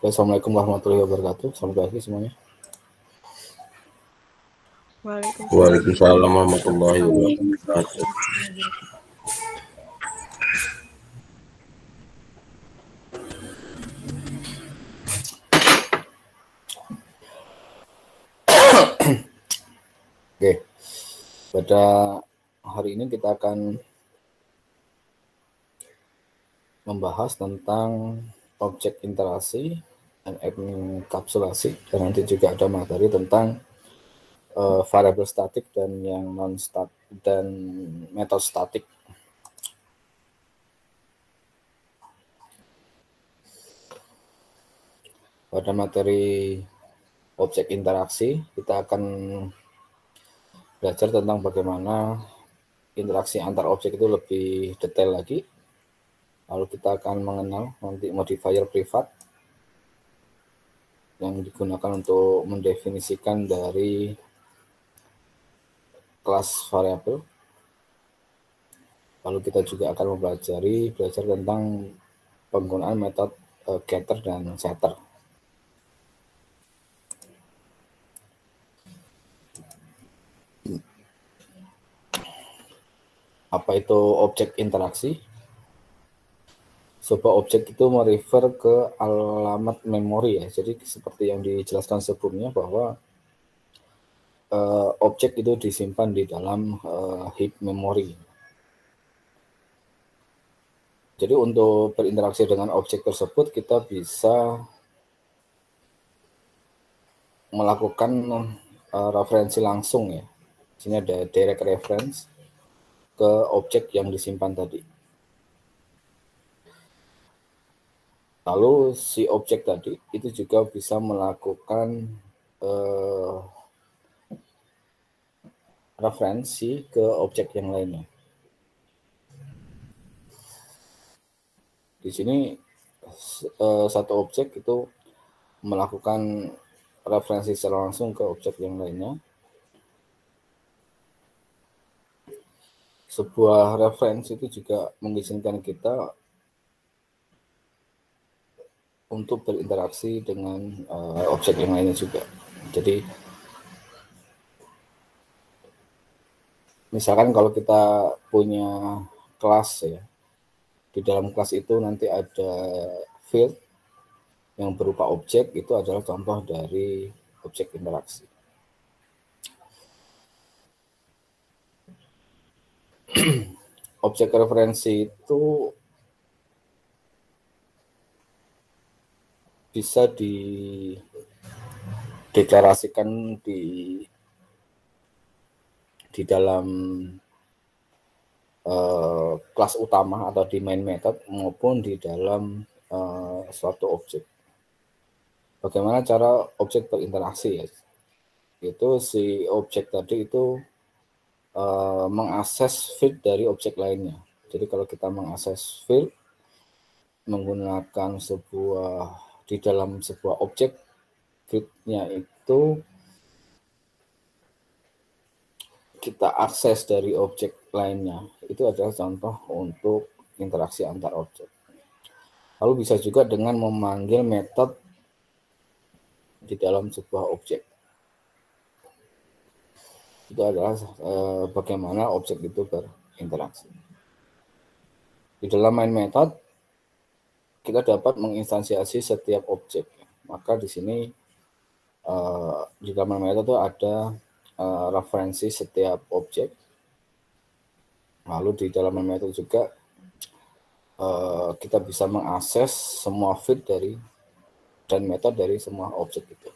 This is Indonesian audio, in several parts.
Assalamualaikum warahmatullahi wabarakatuh. Selamat pagi semuanya. Waalaikumsalam warahmatullahi wabarakatuh. Oke, pada hari ini kita akan membahas tentang objek interaksi dan enkapsulasi, dan nanti juga ada materi tentang variabel statik dan yang non statik dan metode statik. Pada materi objek interaksi, kita akan belajar tentang bagaimana interaksi antar objek itu lebih detail lagi. Lalu kita akan mengenal nanti modifier privat yang digunakan untuk mendefinisikan dari kelas variabel. Lalu kita juga akan belajar tentang penggunaan metode getter dan setter. Apa itu objek interaksi? Sebuah objek itu merefer ke alamat memori ya. Jadi seperti yang dijelaskan sebelumnya bahwa objek itu disimpan di dalam heap memori. Jadi untuk berinteraksi dengan objek tersebut kita bisa melakukan referensi langsung ya. Di sini ada direct reference ke objek yang disimpan tadi. Lalu si objek tadi itu juga bisa melakukan referensi ke objek yang lainnya. Di sini satu objek itu melakukan referensi secara langsung ke objek yang lainnya. Sebuah referensi itu juga mengizinkan kita untuk berinteraksi dengan objek yang lainnya juga. Jadi misalkan kalau kita punya kelas ya, di dalam kelas itu nanti ada field yang berupa objek, itu adalah contoh dari objek interaksi. Objek referensi itu bisa dideklarasikan di dalam kelas utama atau di main method maupun di dalam suatu objek. Bagaimana cara objek berinteraksi ya? Itu si objek tadi itu mengakses field dari objek lainnya. Jadi kalau kita mengakses field menggunakan di dalam sebuah objek, fieldnya itu kita akses dari objek lainnya. Itu adalah contoh untuk interaksi antar objek. Lalu bisa juga dengan memanggil metode di dalam sebuah objek. Itu adalah bagaimana objek itu berinteraksi. Di dalam main method kita dapat menginstansiasi setiap objek. Maka di sini di dalam main method itu ada referensi setiap objek. Lalu di dalam main method juga kita bisa mengakses semua field dan metode dari semua objek itu.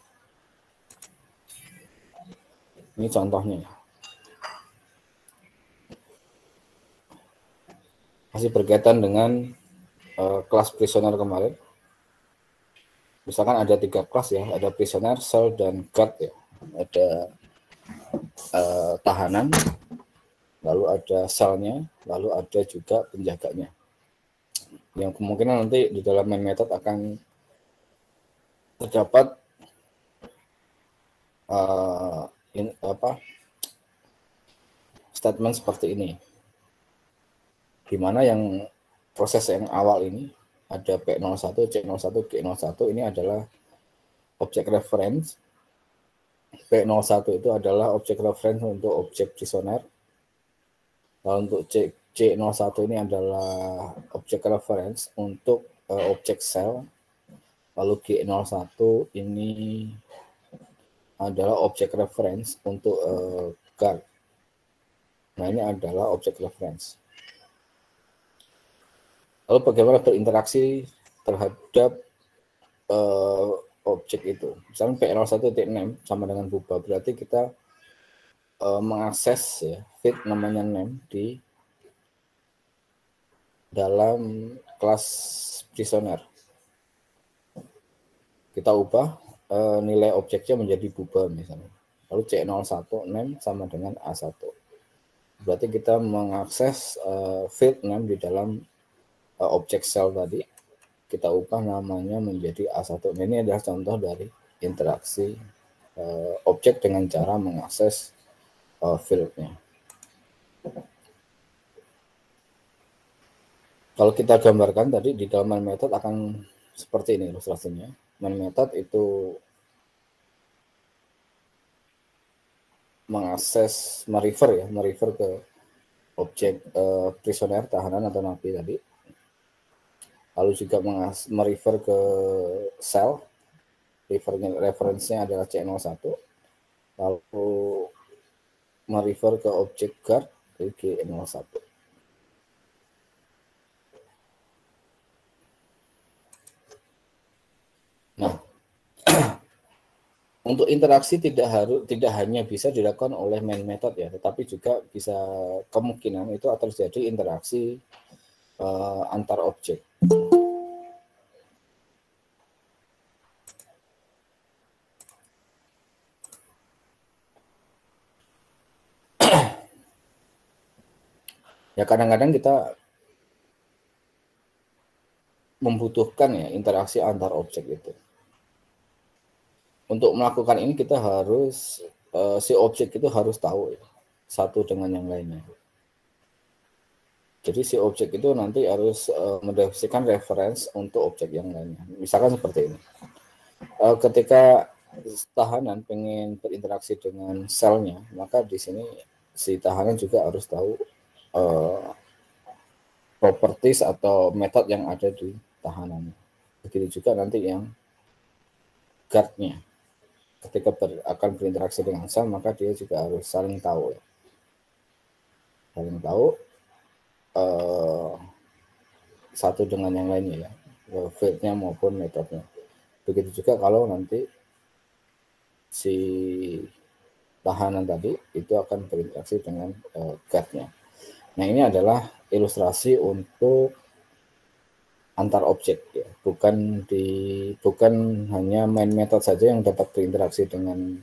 Ini contohnya. Masih berkaitan dengan kelas prisoner kemarin. Misalkan ada 3 kelas ya, ada prisoner, cell, dan guard ya. Ada tahanan, lalu ada cell-nya, lalu ada juga penjaganya. Yang kemungkinan nanti di dalam main method akan terdapat statement seperti ini, di mana yang proses yang awal ini ada P01, C01, G01, ini adalah objek reference. P01 itu adalah objek reference untuk objek prisoner. Lalu untuk C01 ini adalah objek reference untuk objek cell. Lalu G01 ini adalah objek reference untuk guard. Nah, ini adalah objek reference. Lalu bagaimana berinteraksi terhadap objek itu? Misalnya P01.name sama dengan buba, berarti kita mengakses ya, feed namanya name di dalam kelas prisoner. Kita ubah nilai objeknya menjadi buba misalnya. Lalu C01 name sama dengan A1. Berarti kita mengakses field name di dalam objek cell tadi. Kita ubah namanya menjadi A1. Ini adalah contoh dari interaksi objek dengan cara mengakses fieldnya. Kalau kita gambarkan tadi di dalam main method akan seperti ini ilustrasinya. Main method itu mengakses, merefer ke objek prisoner, tahanan atau napi tadi. Lalu juga merefer ke cell, referensinya adalah C01. Lalu merefer ke objek guard, G01. Nah, untuk interaksi tidak hanya bisa dilakukan oleh main method ya, tetapi juga bisa kemungkinan itu akan terjadi interaksi antar objek. Ya kadang-kadang kita membutuhkan ya interaksi antar objek itu. Untuk melakukan ini kita harus si objek itu harus tahu ya, satu dengan yang lainnya. Jadi si objek itu nanti harus mendefinisikan reference untuk objek yang lainnya. Misalkan seperti ini. Ketika tahanan pengen berinteraksi dengan selnya, maka di sini si tahanan juga harus tahu properties atau metode yang ada di tahanan. Begitu juga nanti yang guard-nya. Ketika akan berinteraksi dengan sel, maka dia juga harus saling tahu. Saling tahu satu dengan yang lainnya ya, field-nya maupun metodenya. Begitu juga kalau nanti si tahanan tadi itu akan berinteraksi dengan guard-nya. Nah, ini adalah ilustrasi untuk antar objek ya, bukan hanya main method saja yang dapat berinteraksi dengan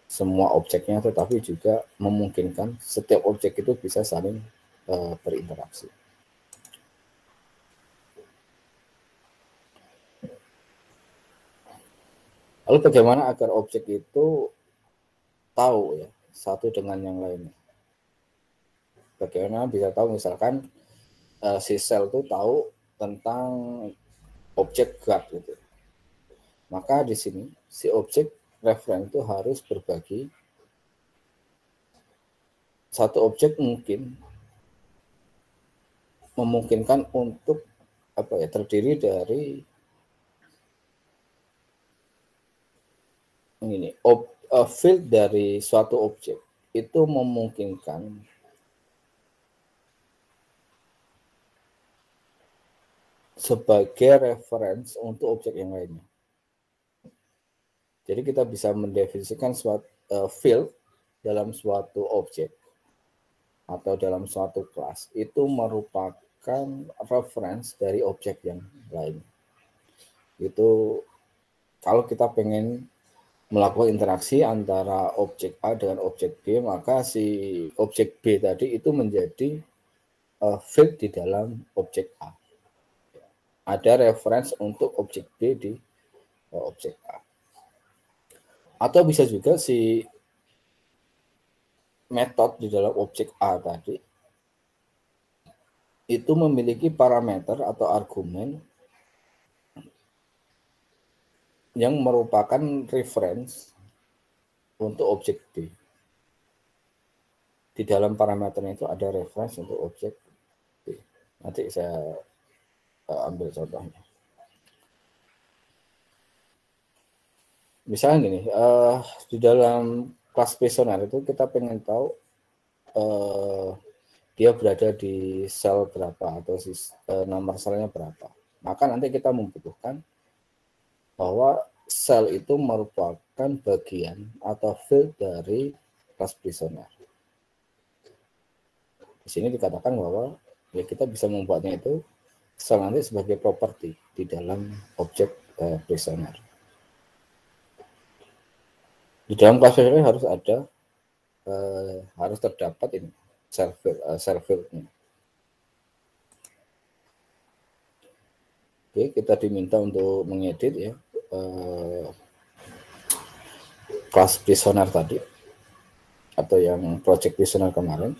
semua objeknya, tetapi juga memungkinkan setiap objek itu bisa saling berinteraksi. Lalu bagaimana agar objek itu tahu ya satu dengan yang lainnya? Bagaimana bisa tahu misalkan si sel itu tahu tentang objek guard gitu. Maka di sini si objek reference itu harus berbagi satu objek memungkinkan untuk terdiri dari ini field dari suatu objek itu memungkinkan sebagai reference untuk objek yang lainnya. Jadi kita bisa mendefinisikan suatu field dalam suatu objek atau dalam suatu kelas itu merupakan reference dari objek yang lain. Itu kalau kita pengen melakukan interaksi antara objek A dengan objek B, maka si objek B tadi itu menjadi field di dalam objek A. Ada reference untuk objek B di objek A. Atau bisa juga si metode di dalam objek A tadi itu memiliki parameter atau argumen yang merupakan reference untuk objek D. Di dalam parameter itu ada reference untuk objek D. Nanti saya ambil contohnya. Misalnya gini, di dalam kelas questionnaire itu kita pengen tahu dia berada di sel berapa atau nomor selnya berapa. Maka nanti kita membutuhkan bahwa sel itu merupakan bagian atau field dari kelas questionnaire. Di sini dikatakan bahwa ya kita bisa membuatnya itu sel nanti sebagai properti di dalam objek questionnaire. Di dalam kelas questionnaire harus ada harus terdapat ini sel field-nya. Oke, kita diminta untuk mengedit ya kelas questionnaire tadi atau yang project questionnaire kemarin.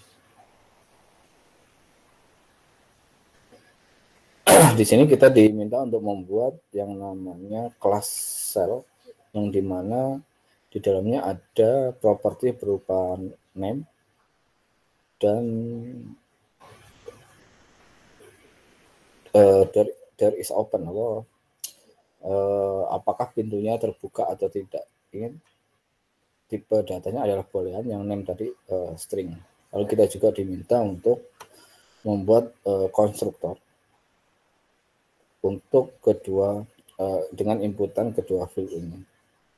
Di sini kita diminta untuk membuat yang namanya kelas cell yang dimana di dalamnya ada properti berupa name dan there is open atau apakah pintunya terbuka atau tidak. Ini tipe datanya adalah boolean, yang name tadi string. Lalu kita juga diminta untuk membuat konstruktor untuk kedua dengan inputan kedua field ini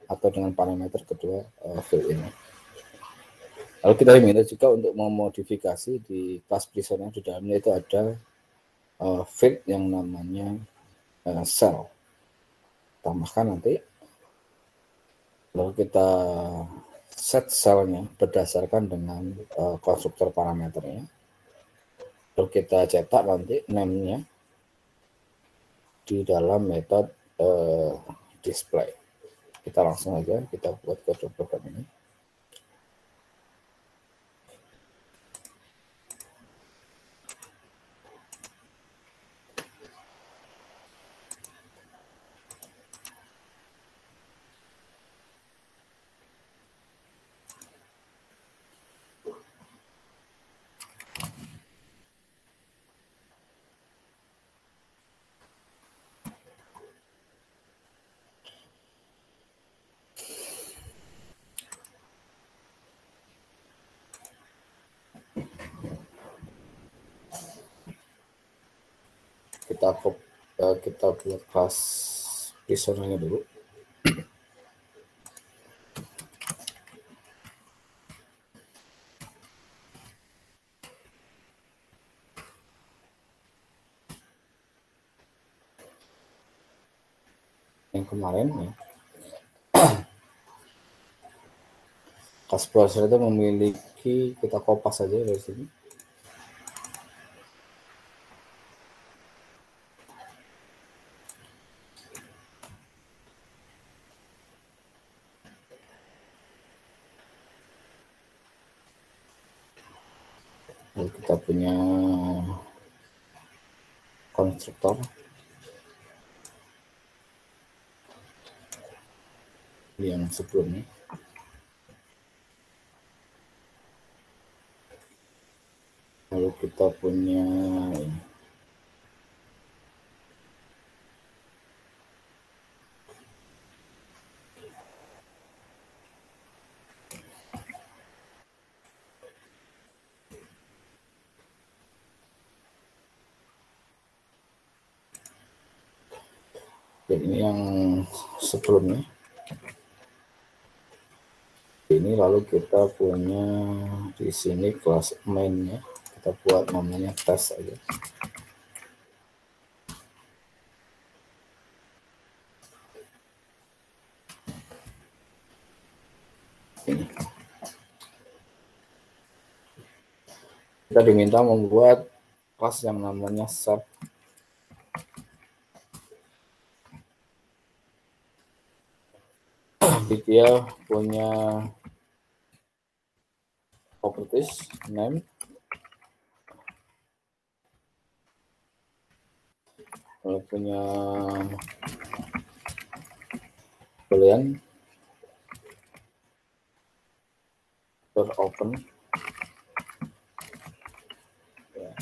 atau dengan parameter kedua field ini. Lalu kita diminta juga untuk memodifikasi di kelas prisoner, di dalamnya itu ada field yang namanya cell. Tambahkan nanti, lalu kita set cellnya berdasarkan dengan konstruktor parameternya. Lalu kita cetak nanti name-nya di dalam metode display. Kita langsung aja kita buat kode program ini. Kita buat kelas prisonernya dulu. Yang kemarin ya, kelas browser itu memiliki, kita kopas saja dari sini. Lalu kita punya konstruktor yang sebelumnya. Lalu kita punya ini yang sebelumnya. Ini lalu kita punya di sini kelas main-nya, kita buat namanya test aja. Ini. Kita diminta membuat kelas yang namanya set. Dia punya properties name, lalu punya kalian open ya.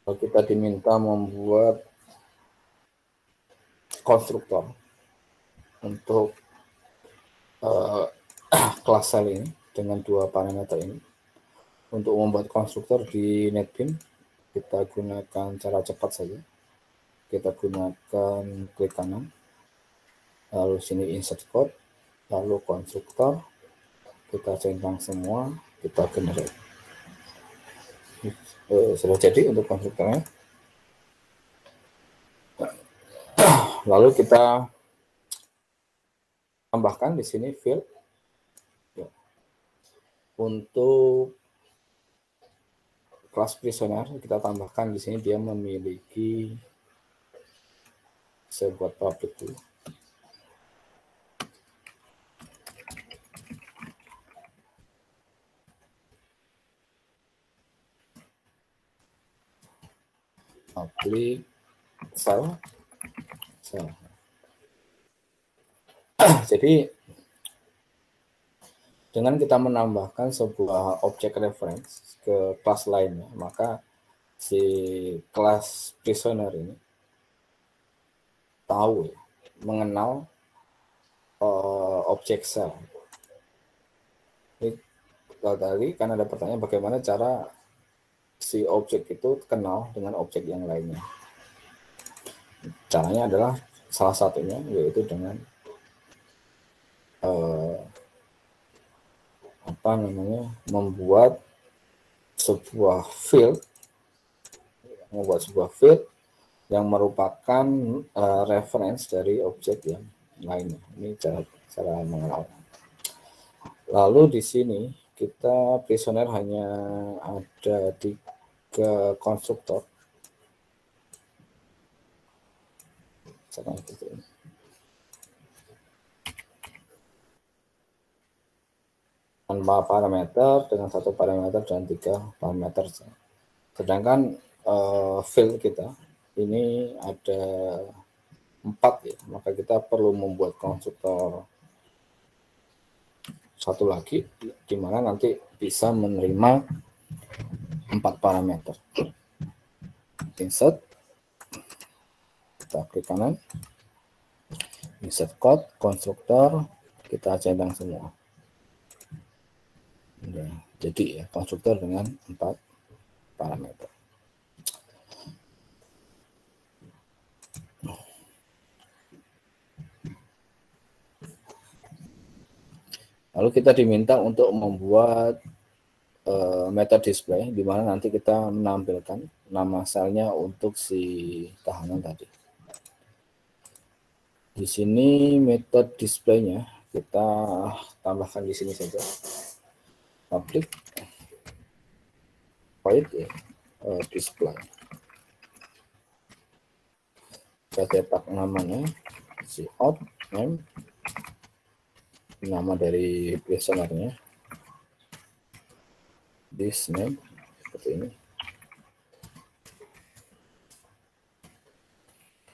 Kalau kita diminta membuat konstruktor untuk kelas sel ini dengan dua parameter ini. Untuk membuat konstruktor di NetBeans, kita gunakan cara cepat saja. Kita gunakan klik kanan, lalu sini insert code, lalu konstruktor, kita centang semua, kita generate. Sudah jadi untuk konstruktornya. Lalu kita tambahkan di sini field untuk kelas prisoner. Kita tambahkan di sini dia memiliki, saya buat public dulu. Public cell. Jadi dengan kita menambahkan sebuah objek reference ke kelas lainnya, maka si kelas prisoner ini tahu ya, mengenal objek cell. Ini tadi kan ada pertanyaan bagaimana cara si objek itu kenal dengan objek yang lainnya. Caranya adalah salah satunya yaitu dengan membuat sebuah field yang merupakan reference dari objek yang lainnya. Ini cara mengenal. Lalu di sini kita prisoner hanya ada 3 konstruktor. Seperti ini. Tanpa parameter, dengan 1 parameter dan 3 parameter. Sedangkan field kita ini ada 4 ya, maka kita perlu membuat konstruktor 1 lagi, di mana nanti bisa menerima 4 parameter. Insert, kita klik kanan, insert code, konstruktor, kita centang semua. Ya, jadi ya konstruktor dengan 4 parameter. Lalu kita diminta untuk membuat method display, di mana nanti kita menampilkan nama selnya untuk si tahanan tadi. Di sini method display-nya kita tambahkan di sini saja. Public void display. Kita cetak namanya si out name, nama dari prisonernya, this name seperti ini.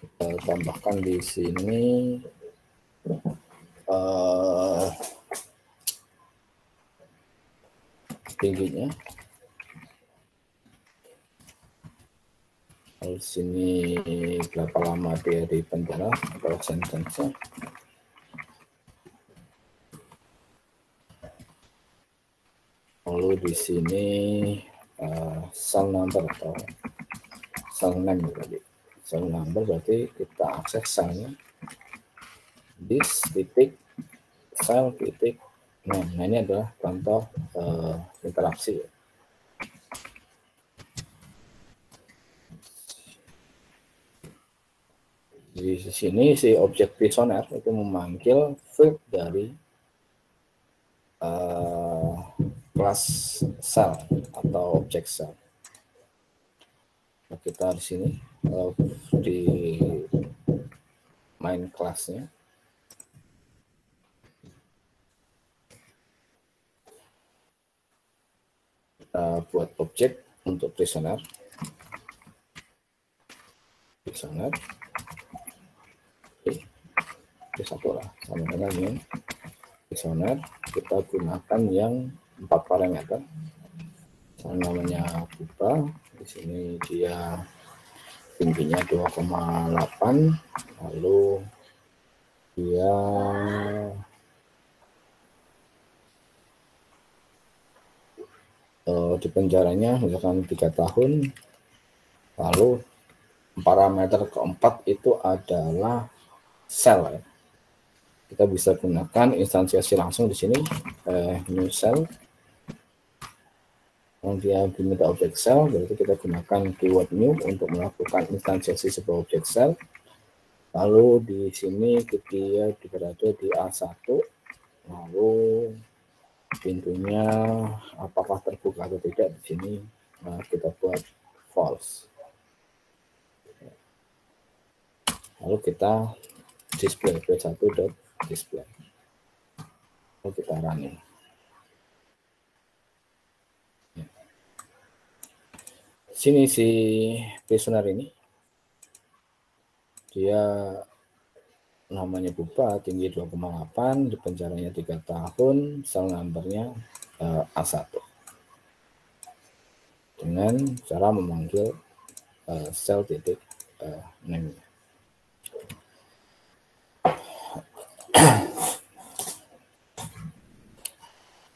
Kita tambahkan di sini tingginya. Lalu sini berapa lama dia di penjara atau sentence. Lalu di sini cell number atau cell name tadi. Cell number berarti kita akses selnya this titik cell titik name. Nah, ini adalah contoh interaksi. Di sini si objek prisoner itu memanggil field dari kelas cell atau objek cell. Nah, kita di sini di main kelasnya kita buat objek untuk prisoner. P1 lah, sama dengan new prisoner. Kita gunakan yang 4 parameter. Namanya pupa, di sini dia tingginya 2,8, lalu dia di penjaranya misalkan 3 tahun, lalu parameter keempat itu adalah cell ya. Kita bisa gunakan instansiasi langsung di sini new cell. Kalau dia diminta objek cell, berarti kita gunakan keyword new untuk melakukan instansiasi sebuah objek cell. Lalu di sini dia berada di A1, lalu pintunya apakah terbuka atau tidak, di sini kita buat false. Lalu kita display p1.display. Lalu kita running. Sini si prisoner ini dia namanya Bupa, tinggi 2,8, di penjaranya 3 tahun, cell numbernya A1. Dengan cara memanggil cell titik name.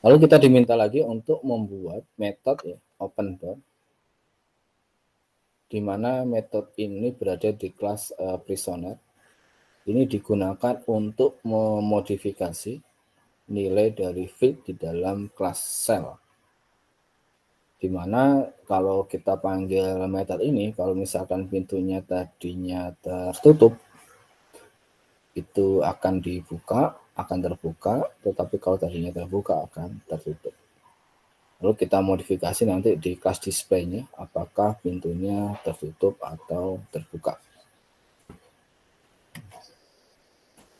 Lalu kita diminta lagi untuk membuat metode ya, open door, di mana metode ini berada di kelas prisoner. Ini digunakan untuk memodifikasi nilai dari field di dalam kelas cell. Di mana kalau kita panggil metode ini, kalau misalkan pintunya tadinya tertutup, itu akan dibuka, akan terbuka, tetapi kalau tadinya terbuka akan tertutup. Lalu kita modifikasi nanti di kelas display-nya, apakah pintunya tertutup atau terbuka.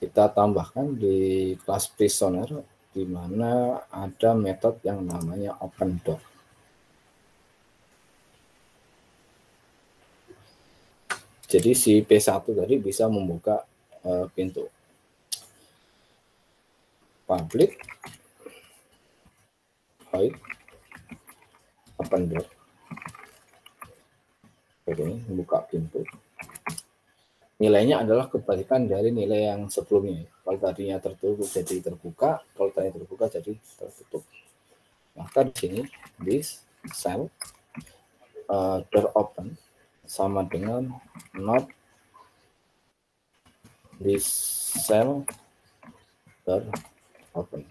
Kita tambahkan di kelas prisoner, di mana ada metode yang namanya open door. Jadi si P1 tadi bisa membuka pintu. Public void open door. Oke, membuka pintu. Nilainya adalah kebalikan dari nilai yang sebelumnya. Kalau tadinya tertutup jadi terbuka, kalau tadinya terbuka jadi tertutup. Maka di sini this cell door open sama dengan not this cell door open.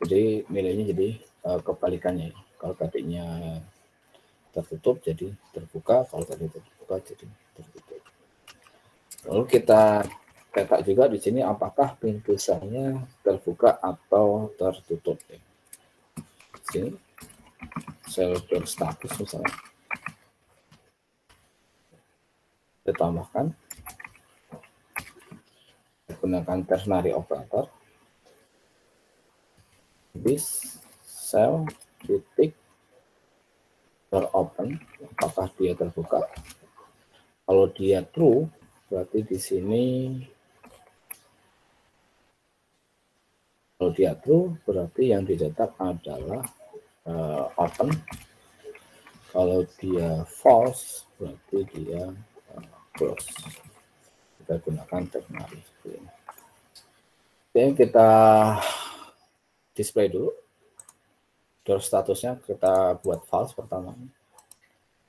Jadi nilainya jadi kebalikannya. Kalau tadinya tertutup jadi terbuka, kalau tadi terbuka jadi tertutup. Lalu kita cetak juga di sini apakah pintu selnya terbuka atau tertutup. Di sini sel door status misalnya. Kita tambahkan gunakan ternary operator. This cell titik door open, apakah dia terbuka? Kalau dia true, berarti di sini kalau dia true berarti yang dicetak adalah open. Kalau dia false berarti dia close. Kita gunakan ternary. Oke, kita display dulu. Door statusnya kita buat false pertama.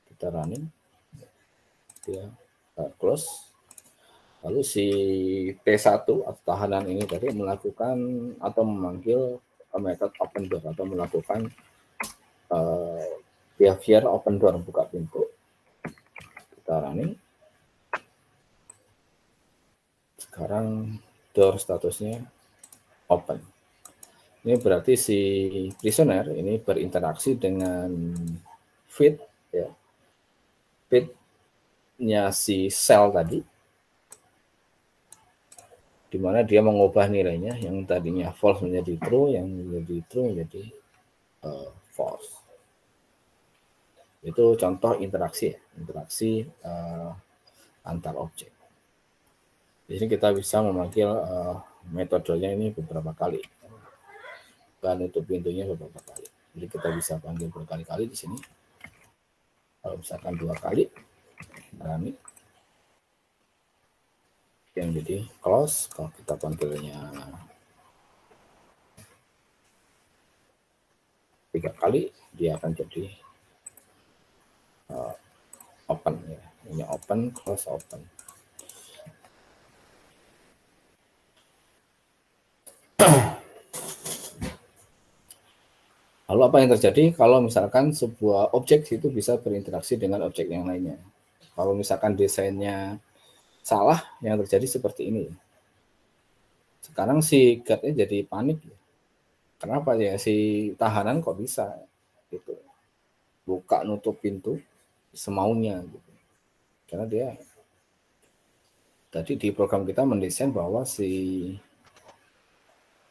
Kita running. Dia close. Lalu si P1 atau tahanan ini tadi melakukan atau memanggil metode open door atau melakukan behavior open door, buka pintu. Kita running. Sekarang door statusnya open. Ini berarti si prisoner ini berinteraksi dengan feed ya. Feed-nya si cell tadi, di mana dia mengubah nilainya yang tadinya false menjadi true, yang menjadi true menjadi false. Itu contoh interaksi ya, interaksi antar objek. Di sini kita bisa memanggil metodenya ini beberapa kali. Dan untuk pintunya beberapa kali. Jadi kita bisa panggil berkali-kali di sini. Kalau misalkan 2 kali, berani. Yang jadi close. Kalau kita panggilnya 3 kali, dia akan jadi open ya. Ini open, close, open. Lalu apa yang terjadi kalau misalkan sebuah objek itu bisa berinteraksi dengan objek yang lainnya? Kalau misalkan desainnya salah, yang terjadi seperti ini. Sekarang si guard-nya jadi panik. Kenapa ya si tahanan kok bisa gitu buka nutup pintu semaunya gitu. Karena dia tadi di program kita mendesain bahwa si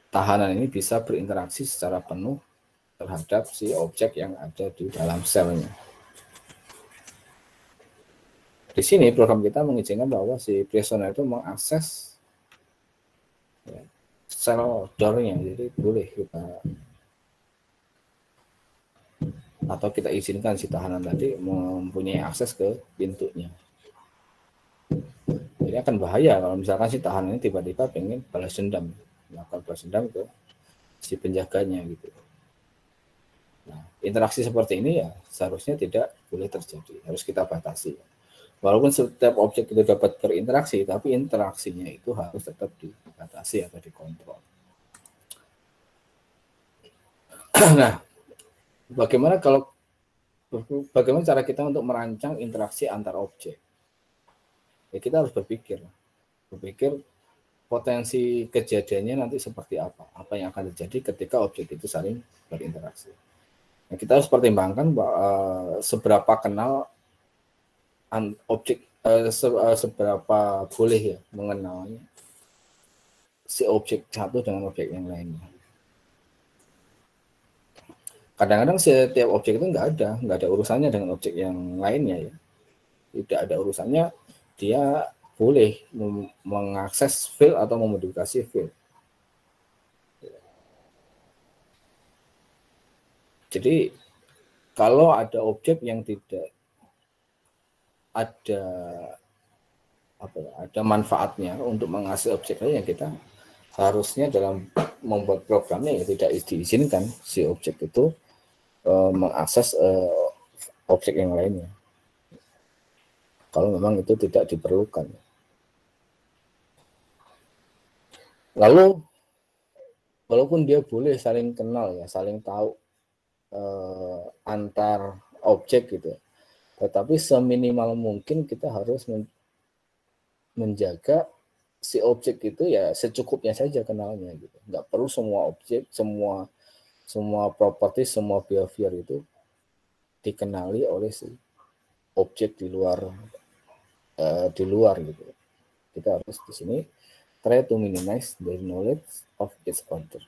tahanan ini bisa berinteraksi secara penuh terhadap si objek yang ada di dalam selnya. Di sini program kita mengizinkan bahwa si prisoner itu mengakses ya, sel door-nya, jadi boleh kita atau kita izinkan si tahanan tadi mempunyai akses ke pintunya. Jadi akan bahaya kalau misalkan si tahanan ini tiba-tiba pengen balas dendam, melakukan balas dendam ke si penjaganya gitu. Nah, interaksi seperti ini ya seharusnya tidak boleh terjadi, harus kita batasi. Walaupun setiap objek itu dapat berinteraksi, tapi interaksinya itu harus tetap dibatasi atau dikontrol. Nah, bagaimana cara kita untuk merancang interaksi antar objek? Ya kita harus berpikir potensi kejadiannya nanti seperti apa yang akan terjadi ketika objek itu saling berinteraksi. Nah, kita harus pertimbangkan seberapa kenal objek, seberapa boleh ya mengenalnya si objek satu dengan objek yang lainnya. Kadang-kadang setiap objek itu nggak ada urusannya dengan objek yang lainnya ya. Tidak ada urusannya, dia boleh mengakses field atau memodifikasi field. Jadi kalau ada objek yang tidak ada manfaatnya untuk mengakses objek lain, yang kita harusnya dalam membuat programnya ya tidak diizinkan si objek itu mengakses objek yang lainnya. Kalau memang itu tidak diperlukan. Lalu walaupun dia boleh saling kenal ya, saling tahu antar objek gitu, tetapi seminimal mungkin kita harus menjaga si objek itu ya secukupnya saja kenalnya gitu. Nggak perlu semua objek, semua properti, semua behavior itu dikenali oleh si objek di luar gitu. Kita harus di sini try to minimize the knowledge of its other.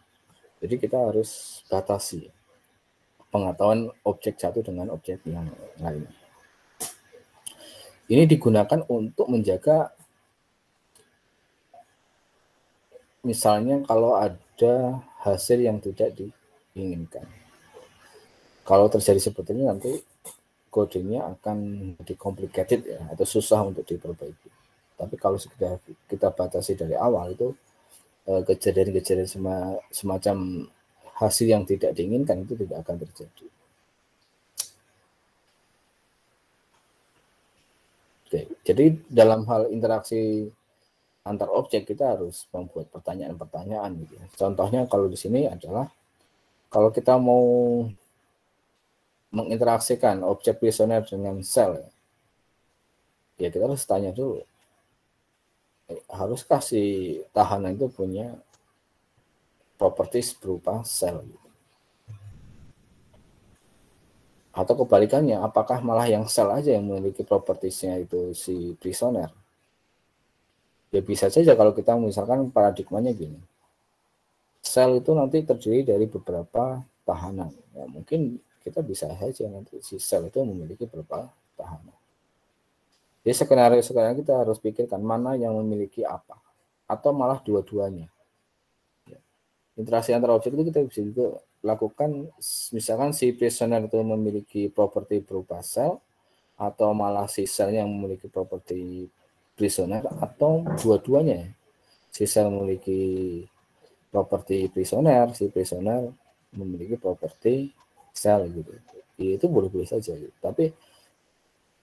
Jadi kita harus batasi pengetahuan objek satu dengan objek yang lain. Ini digunakan untuk menjaga, misalnya kalau ada hasil yang tidak diinginkan. Kalau terjadi seperti ini nanti kodenya akan jadi complicated ya, atau susah untuk diperbaiki. Tapi kalau kita batasi dari awal itu kejadian-kejadian semacam hasil yang tidak diinginkan itu tidak akan terjadi. Oke, jadi dalam hal interaksi antar objek kita harus membuat pertanyaan-pertanyaan gitu ya. Contohnya kalau di sini adalah kalau kita mau menginteraksikan objek prisoner dengan sel ya kita harus tanya dulu, haruskah si tahanan itu punya properties berupa sel gitu. Atau kebalikannya, apakah malah yang sel aja yang memiliki propertiesnya itu si prisoner? Ya bisa saja kalau kita misalkan paradigmanya gini. Sel itu nanti terdiri dari beberapa tahanan. Ya, mungkin kita bisa saja nanti si sel itu memiliki beberapa tahanan. Jadi skenario kita harus pikirkan mana yang memiliki apa. atau malah dua-duanya. Interaksi antara objek itu kita bisa juga lakukan, misalkan si prisoner itu memiliki properti berupa sel, atau malah si selnya yang memiliki properti prisoner, atau dua-duanya. Si sel memiliki properti prisoner, si prisoner memiliki properti sel gitu. Itu boleh-boleh saja. Gitu. Tapi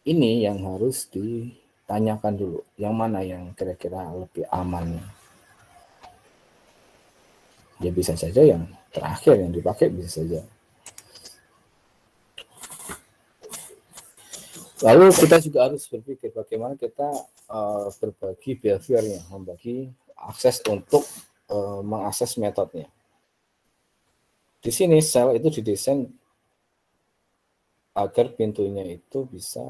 ini yang harus ditanyakan dulu, yang mana yang kira-kira lebih aman. Ya bisa saja yang terakhir yang dipakai bisa saja. Lalu kita juga harus berpikir bagaimana kita berbagi behaviornya, membagi akses untuk mengakses metodenya. Di sini sel itu didesain agar pintunya itu bisa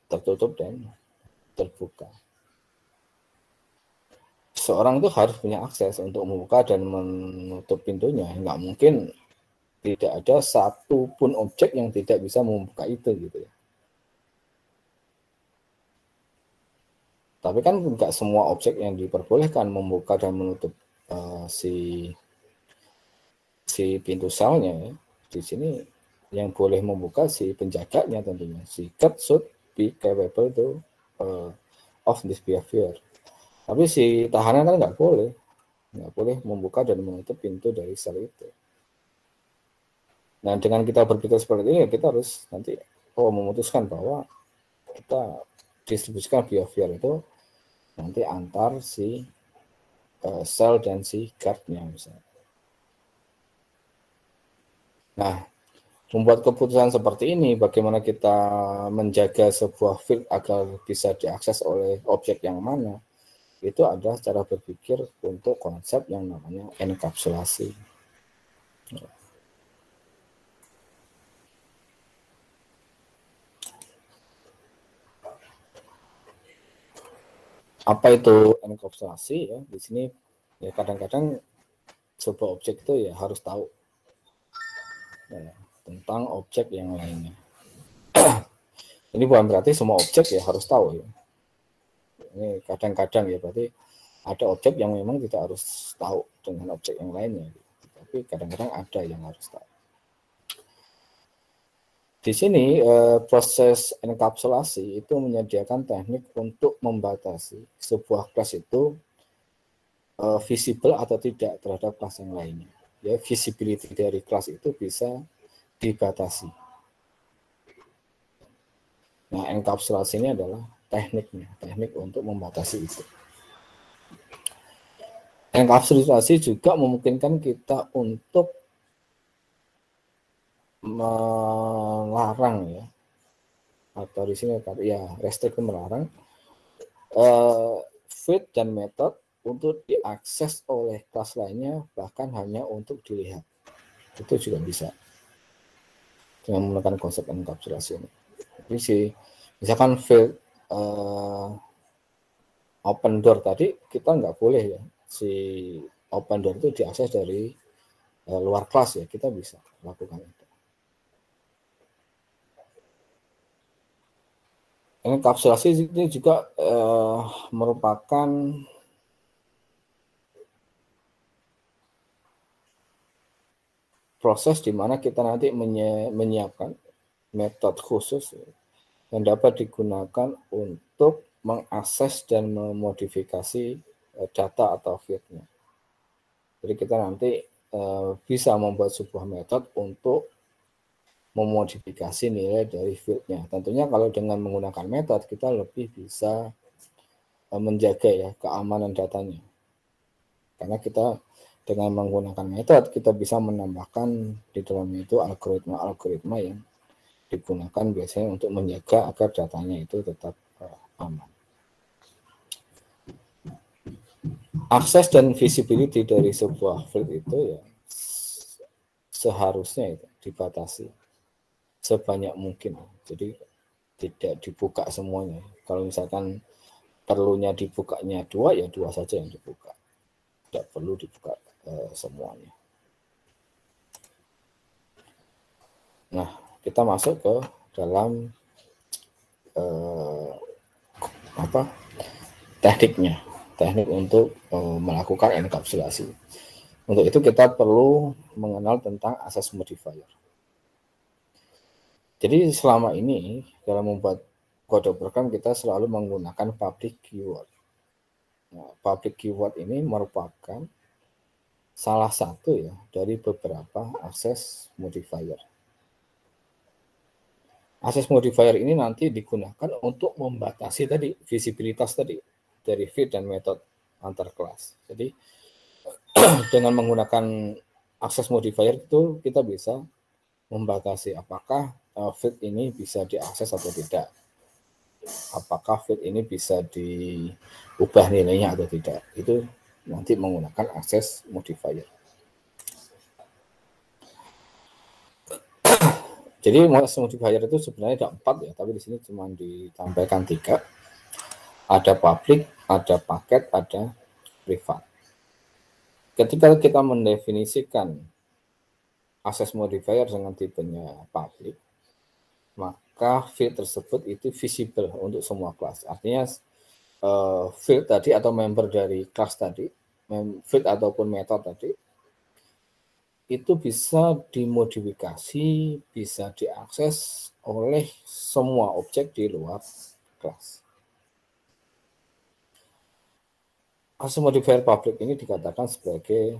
tertutup dan terbuka. Seorang itu harus punya akses untuk membuka dan menutup pintunya. Nggak mungkin tidak ada satu pun objek yang tidak bisa membuka itu gitu ya. Tapi kan nggak semua objek yang diperbolehkan membuka dan menutup si pintu selnya ya. Di sini yang boleh membuka si penjaganya tentunya. Si guard should be capable to of this behavior. Tapi si tahanan kan nggak boleh membuka dan menutup pintu dari sel itu. Nah, dengan kita berpikir seperti ini, kita harus nanti memutuskan bahwa kita distribusikan behavior itu nanti antar si sel dan si guard-nya misalnya. Nah, membuat keputusan seperti ini, bagaimana kita menjaga sebuah field agar bisa diakses oleh objek yang mana, itu adalah cara berpikir untuk konsep yang namanya enkapsulasi. Apa itu enkapsulasi ya? Di sini ya kadang-kadang sebuah objek itu ya harus tahu ya, tentang objek yang lainnya. Ini bukan berarti semua objek ya harus tahu ya. Ini kadang-kadang ya berarti ada objek yang memang tidak harus tahu dengan objek yang lainnya, tapi kadang-kadang ada yang harus tahu. Di sini proses enkapsulasi itu menyediakan teknik untuk membatasi sebuah kelas itu visible atau tidak terhadap kelas yang lainnya. Ya, visibility dari kelas itu bisa dibatasi. Nah, enkapsulasi ini adalah tekniknya, teknik untuk membatasi itu. Enkapsulasi juga memungkinkan kita untuk melarang ya, atau di sini ya restrict melarang feed dan metode untuk diakses oleh kelas lainnya, bahkan hanya untuk dilihat. Itu juga bisa dengan menggunakan konsep enkapsulasi ini. Jadi misalkan field open door tadi, kita nggak boleh ya si open door itu diakses dari luar kelas ya, kita bisa lakukan itu. Enkapsulasi ini juga merupakan proses di mana kita nanti menyiapkan metode khusus yang dapat digunakan untuk mengakses dan memodifikasi data atau feed-nya. Jadi kita nanti bisa membuat sebuah metode untuk memodifikasi nilai dari field-nya. Tentunya kalau dengan menggunakan metode kita lebih bisa menjaga ya keamanan datanya. Karena kita dengan menggunakan metode kita bisa menambahkan di dalamnya itu algoritma yang digunakan biasanya untuk menjaga agar datanya itu tetap aman. Akses dan visibility dari sebuah field itu ya seharusnya itu dibatasi sebanyak mungkin. Jadi tidak dibuka semuanya. Kalau misalkan perlunya dibukanya 2 ya 2 saja yang dibuka. Tidak perlu dibuka semuanya. Nah, kita masuk ke dalam tekniknya. teknik untuk melakukan enkapsulasi. Untuk itu kita perlu mengenal tentang access modifier. Jadi selama ini dalam membuat kode program kita selalu menggunakan public keyword. Nah, public keyword ini merupakan salah satu ya dari beberapa access modifier. Access modifier ini nanti digunakan untuk membatasi tadi visibilitas tadi dari feed dan method antar kelas. Jadi dengan menggunakan access modifier itu kita bisa membatasi apakah feed ini bisa diakses atau tidak. Apakah feed ini bisa diubah nilainya atau tidak. Itu nanti menggunakan access modifier. Jadi access modifier itu sebenarnya ada 4 ya, tapi di sini cuma ditampilkan 3. Ada public, ada paket, ada privat. Ketika kita mendefinisikan access modifier dengan tipenya public, maka field tersebut itu visible untuk semua kelas. Artinya field tadi atau member dari kelas tadi, field ataupun method tadi, itu bisa dimodifikasi, bisa diakses oleh semua objek di luar kelas. Access modifier public ini dikatakan sebagai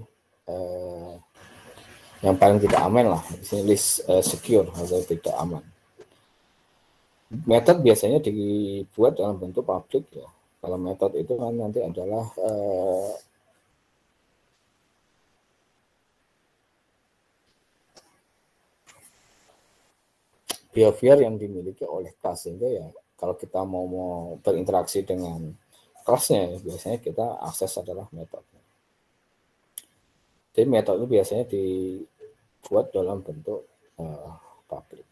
yang paling tidak aman lah, di sini least secure atau tidak aman. Metode biasanya dibuat dalam bentuk public ya. Kalau metode itu kan nanti adalah behavior yang dimiliki oleh kelas, sehingga ya kalau kita mau berinteraksi dengan kelasnya ya, biasanya kita akses adalah metode. Jadi metode itu biasanya dibuat dalam bentuk public.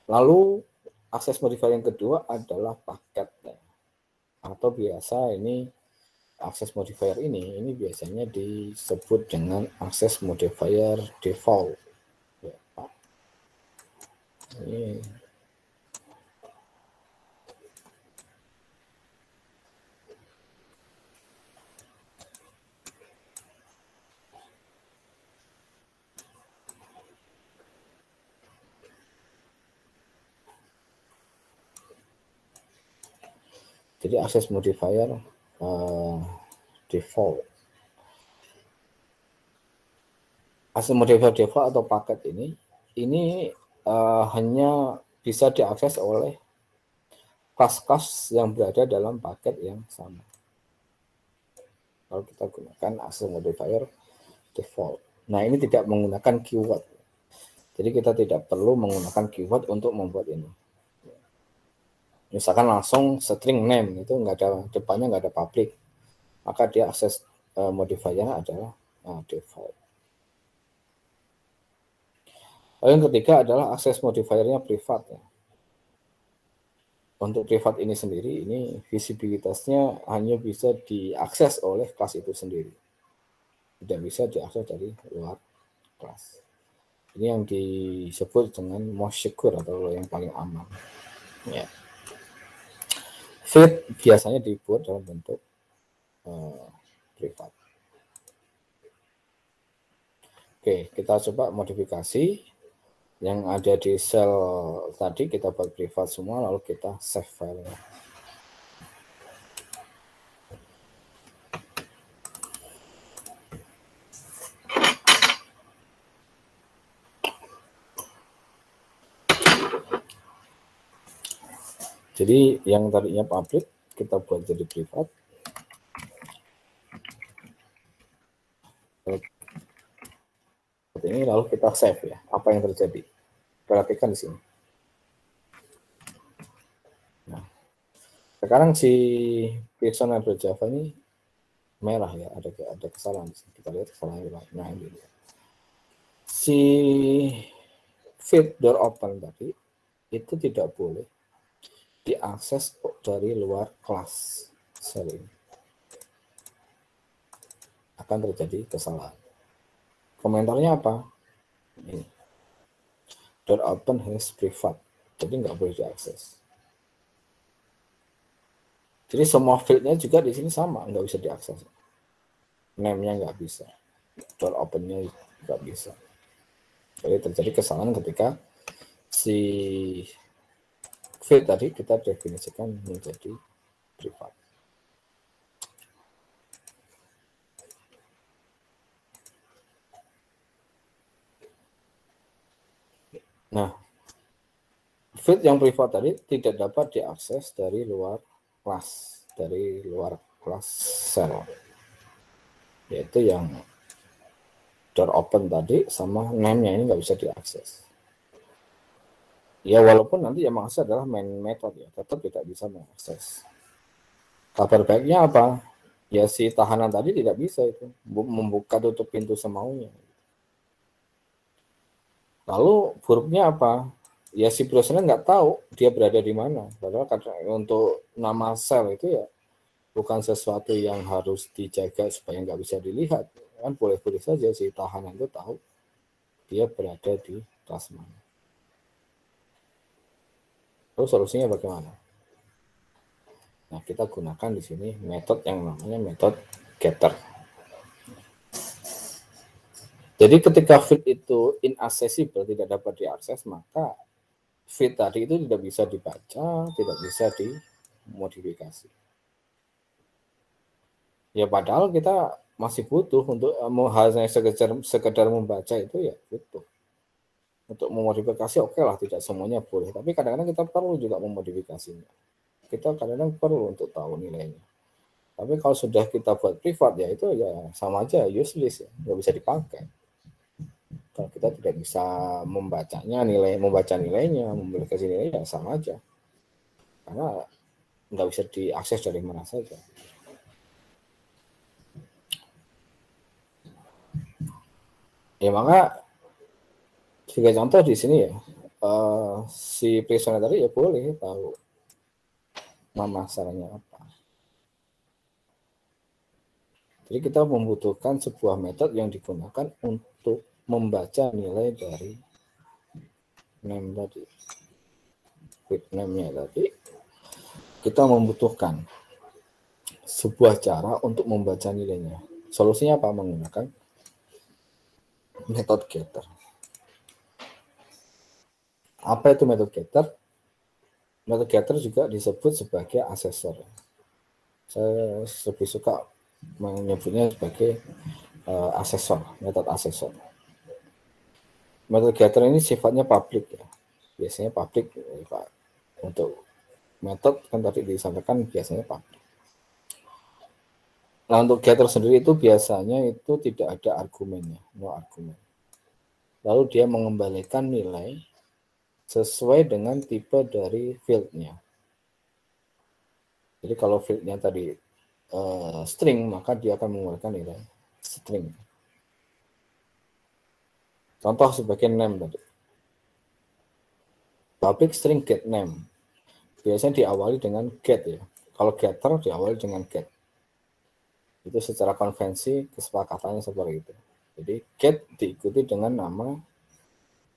Lalu access modifier yang kedua adalah paket, atau biasa ini access modifier ini biasanya disebut dengan access modifier default. Ini jadi access modifier default. Access modifier default atau paket ini hanya bisa diakses oleh kelas-kelas yang berada dalam paket yang sama. Kalau kita gunakan access modifier default. Nah, ini tidak menggunakan keyword. Jadi kita tidak perlu menggunakan keyword untuk membuat ini. Misalkan langsung string name itu nggak ada depannya, nggak ada public, maka dia access modifiernya adalah default. Lalu yang ketiga adalah access modifiernya privat ya. Untuk privat ini sendiri, ini visibilitasnya hanya bisa diakses oleh kelas itu sendiri. Tidak bisa diakses dari luar kelas. Ini yang disebut dengan most secure atau yang paling aman. Ya. Feed biasanya dibuat dalam bentuk privat. Oke, kita coba modifikasi yang ada di sel tadi, kita buat privat semua, lalu kita save file. Jadi yang tadinya public kita buat jadi privat. Ini lalu kita save ya. Apa yang terjadi? Perhatikan di sini. Nah, sekarang si Python atau Java ini merah ya, ada kesalahan di sini. Kita lihat kesalahannya. Nah, ini si feed door open tadi itu tidak boleh diakses dari luar kelas sel ini. Akan terjadi kesalahan. Komentarnya apa? Ini. Door open has privat. Jadi nggak boleh diakses. Jadi semua field-nya juga di sini sama, nggak bisa diakses. Name-nya nggak bisa, door open-nya nggak bisa. Jadi terjadi kesalahan ketika si field tadi kita definisikan menjadi privat. Nah, field yang privat tadi tidak dapat diakses dari luar kelas, cell, yaitu yang door open tadi sama name-nya ini nggak bisa diakses. Ya walaupun nanti yang mengakses adalah main method ya, tetap tidak bisa mengakses. Kabar baiknya apa? Ya si tahanan tadi tidak bisa itu membuka tutup pintu semaunya. Lalu buruknya apa? Ya si browsernya nggak tahu dia berada di mana. Padahal untuk nama sel itu ya bukan sesuatu yang harus dijaga supaya nggak bisa dilihat. Kan boleh-boleh saja si tahanan itu tahu dia berada di kelas mana. Terus solusinya bagaimana? Nah, kita gunakan di sini metode yang namanya metode getter. Jadi ketika feed itu inaccessible, tidak dapat diakses, maka feed tadi itu tidak bisa dibaca, tidak bisa dimodifikasi. Ya padahal kita masih butuh untuk hanya sekedar membaca itu ya butuh. Untuk memodifikasi oke lah, tidak semuanya boleh. Tapi kadang-kadang kita perlu juga memodifikasinya. Kita kadang-kadang perlu untuk tahu nilainya. Tapi kalau sudah kita buat privat ya itu ya sama aja useless ya, nggak bisa dipakai. Kalau kita tidak bisa membaca nilainya, memodifikasi nilainya ya sama aja. Karena nggak bisa diakses dari mana saja. Ya maka sebagai contoh di sini ya, si prisoner tadi ya boleh tahu nama salahnya apa. Jadi kita membutuhkan sebuah metode yang digunakan untuk membaca nilai dari name tadi. With name-nya tadi, kita membutuhkan sebuah cara untuk membaca nilainya. Solusinya apa? Menggunakan metode getter. Apa itu metode getter? Metode getter juga disebut sebagai asesor. Saya lebih suka menyebutnya sebagai asesor, metode asesor. Metode getter ini sifatnya publik ya. Biasanya publik untuk metode kan tadi disampaikan biasanya publik. Nah untuk getter sendiri itu biasanya itu tidak ada argumennya, no argumen. Lalu dia mengembalikan nilai sesuai dengan tipe dari field-nya. Jadi kalau field-nya tadi string, maka dia akan menggunakan nilai string. Contoh sebagai name tadi. Public string get name. Biasanya diawali dengan get ya. Kalau getter diawali dengan get. Itu secara konvensi kesepakatannya seperti itu. Jadi get diikuti dengan nama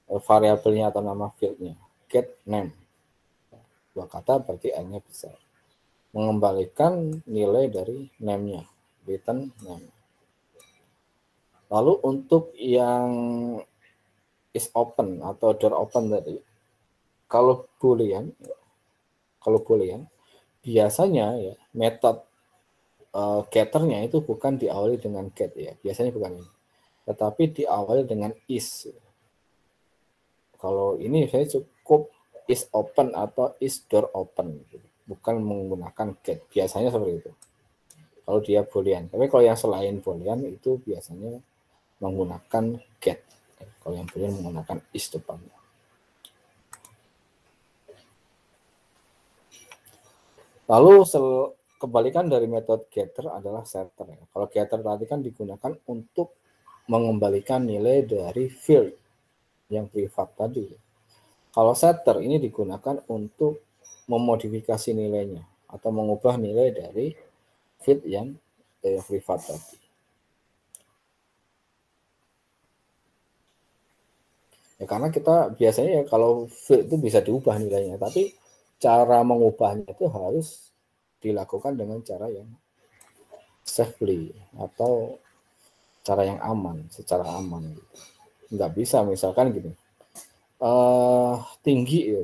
variabelnya atau nama field-nya. Get name. Dua kata berarti n-nya besar. Mengembalikan nilai dari name-nya. Return name. Lalu untuk yang is open atau door open tadi, kalau boolean biasanya ya metode getternya itu bukan diawali dengan get ya, biasanya bukan ini, tetapi diawali dengan is. Kalau ini saya cukup is open atau is door open, bukan menggunakan get, biasanya seperti itu. Kalau dia boolean, tapi kalau yang selain boolean itu biasanya menggunakan get. Kalau yang boolean menggunakan is depannya. Lalu kebalikan dari metode getter adalah setter. Kalau getter tadi kan digunakan untuk mengembalikan nilai dari field yang privat tadi. Kalau setter ini digunakan untuk memodifikasi nilainya atau mengubah nilai dari field yang privat tadi. Ya karena kita biasanya ya kalau field itu bisa diubah nilainya, tapi cara mengubahnya itu harus dilakukan dengan cara yang safely atau cara yang aman, secara aman. Nggak bisa misalkan gini, tinggi ya,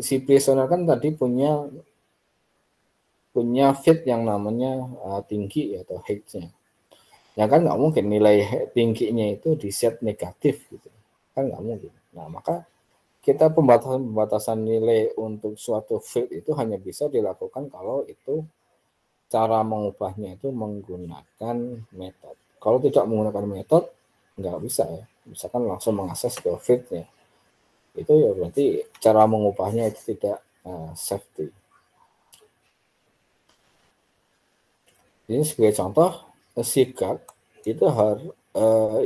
si prisoner kan tadi punya fit yang namanya tinggi atau height-nya. Ya kan nggak mungkin nilai tingginya itu di set negatif gitu, kan nggak mungkin. Nah maka kita pembatasan nilai untuk suatu field itu hanya bisa dilakukan kalau itu cara mengubahnya itu menggunakan metode. Kalau tidak menggunakan metode nggak bisa ya, misalkan langsung mengakses ke fieldnya, itu ya berarti cara mengubahnya itu tidak safety. Ini sebagai contoh, si guard itu harus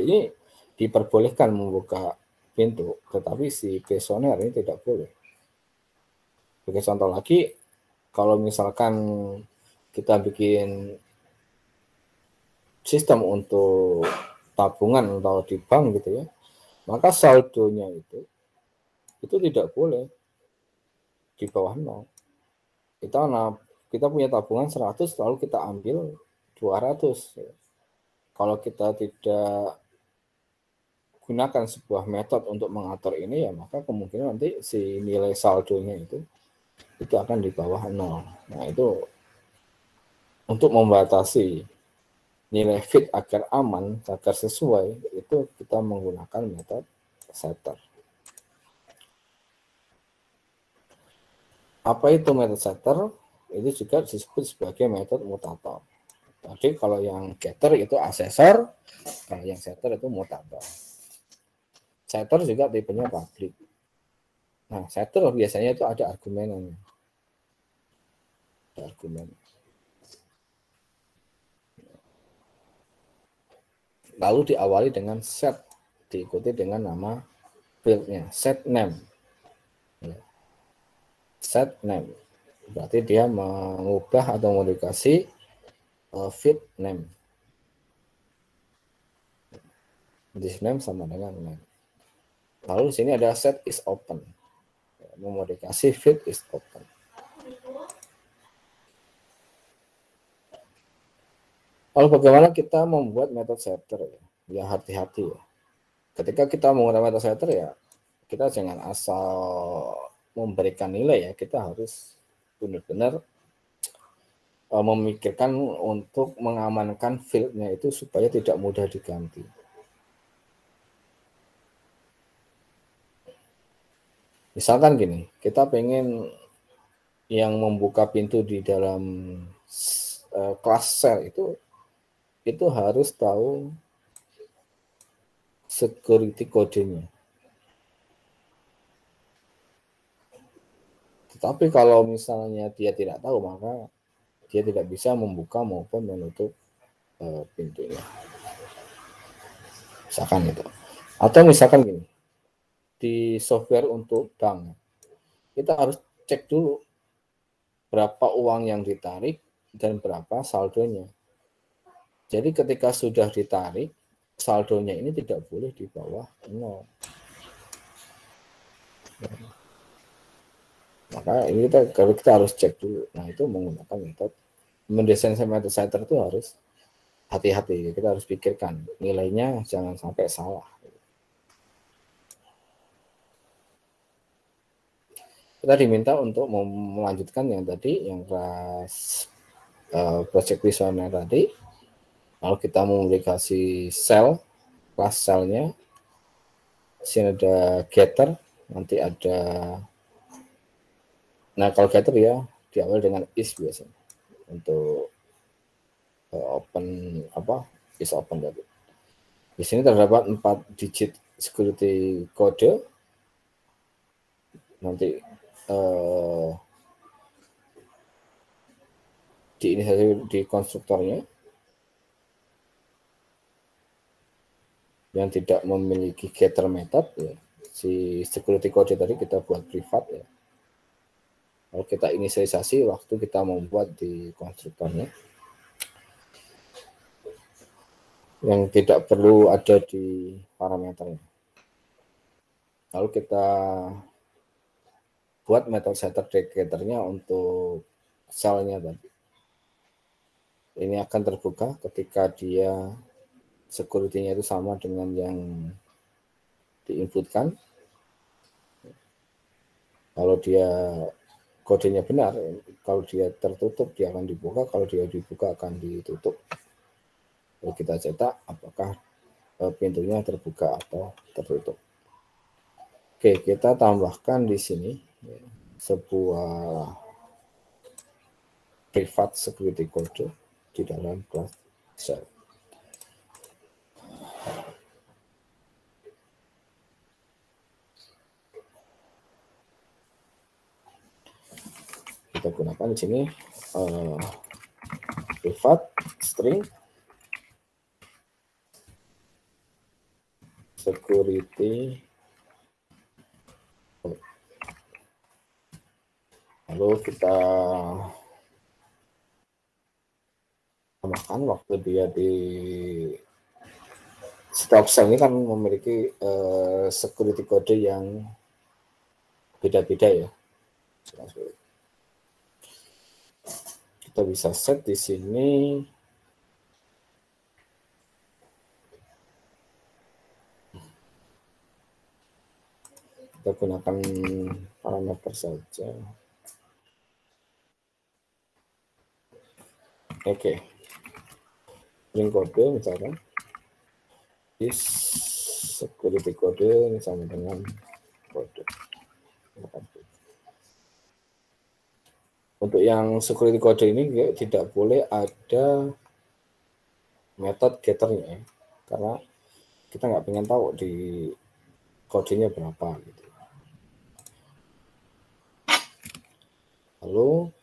ini diperbolehkan membuka pintu, tetapi si prisoner ini tidak boleh. Sebagai contoh lagi, kalau misalkan kita bikin sistem untuk tabungan atau di bank gitu ya, maka saldonya itu tidak boleh di bawah 0. Kita punya tabungan 100 lalu kita ambil 200. Kalau kita tidak gunakan sebuah metode untuk mengatur ini ya, maka kemungkinan nanti si nilai saldonya itu akan di bawah 0. Nah, itu untuk membatasi nilai fit agar aman, agar sesuai, itu kita menggunakan metode setter. Apa itu metode setter? Itu juga disebut sebagai metode mutator. Tadi kalau yang getter itu asesor, kalau yang setter itu mutator. Setter juga tipenya public. Nah, setter biasanya itu ada argumennya. Ada argumen. Lalu diawali dengan set, diikuti dengan nama fieldnya, set name. Set name. Berarti dia mengubah atau modifikasi field name. This name sama dengan name. Lalu di sini ada set is open. Memodifikasi field is open. Lalu bagaimana kita membuat metode setter ya? Ya hati-hati ya. Ketika kita menggunakan metode setter ya, kita jangan asal memberikan nilai ya. Kita harus benar-benar memikirkan untuk mengamankan fieldnya itu supaya tidak mudah diganti. Misalkan gini, kita pengen yang membuka pintu di dalam kelas sel itu harus tahu security code-nya. Tetapi kalau misalnya dia tidak tahu, maka dia tidak bisa membuka maupun menutup pintunya. Misalkan itu. Atau misalkan gini, di software untuk bank, kita harus cek dulu berapa uang yang ditarik dan berapa saldonya. Jadi ketika sudah ditarik, saldonya ini tidak boleh di bawah 0. Maka ini kita harus cek dulu. Nah, itu menggunakan metode mendesain metode setter itu harus hati-hati. Kita harus pikirkan nilainya jangan sampai salah. Kita diminta untuk melanjutkan yang tadi, yang kelas project visioner tadi. Lalu kita memodifikasi sel, kelas selnya. Di sini ada getter, nanti ada. Nah, kalau getter ya diawali dengan is biasanya untuk open is open tadi. Di sini terdapat 4 digit security code. Nanti di konstruktornya yang tidak memiliki getter method ya, si security code tadi kita buat privat ya. Kalau kita inisialisasi waktu kita membuat di konstruktornya, yang tidak perlu ada di parameternya. Lalu kita buat metode setter getternya untuk selnya tadi. Ini akan terbuka ketika dia security-nya itu sama dengan yang diinputkan. Kalau dia kodenya benar, kalau dia tertutup dia akan dibuka, kalau dia dibuka akan ditutup. Lalu kita cetak apakah pintunya terbuka atau tertutup. Oke, kita tambahkan di sini sebuah private security code di dalam class shell. Kita gunakan di sini private string security. Lalu kita tambahkan waktu dia di setiap cell ini kan memiliki security code yang beda-beda ya. Kita bisa set di sini kita gunakan parameter saja. Oke. String kode misalkan this security code ini sama dengan kode. Untuk yang security code ini tidak boleh ada metode getternya, karena kita nggak pengen tahu di kodenya berapa gitu. Lalu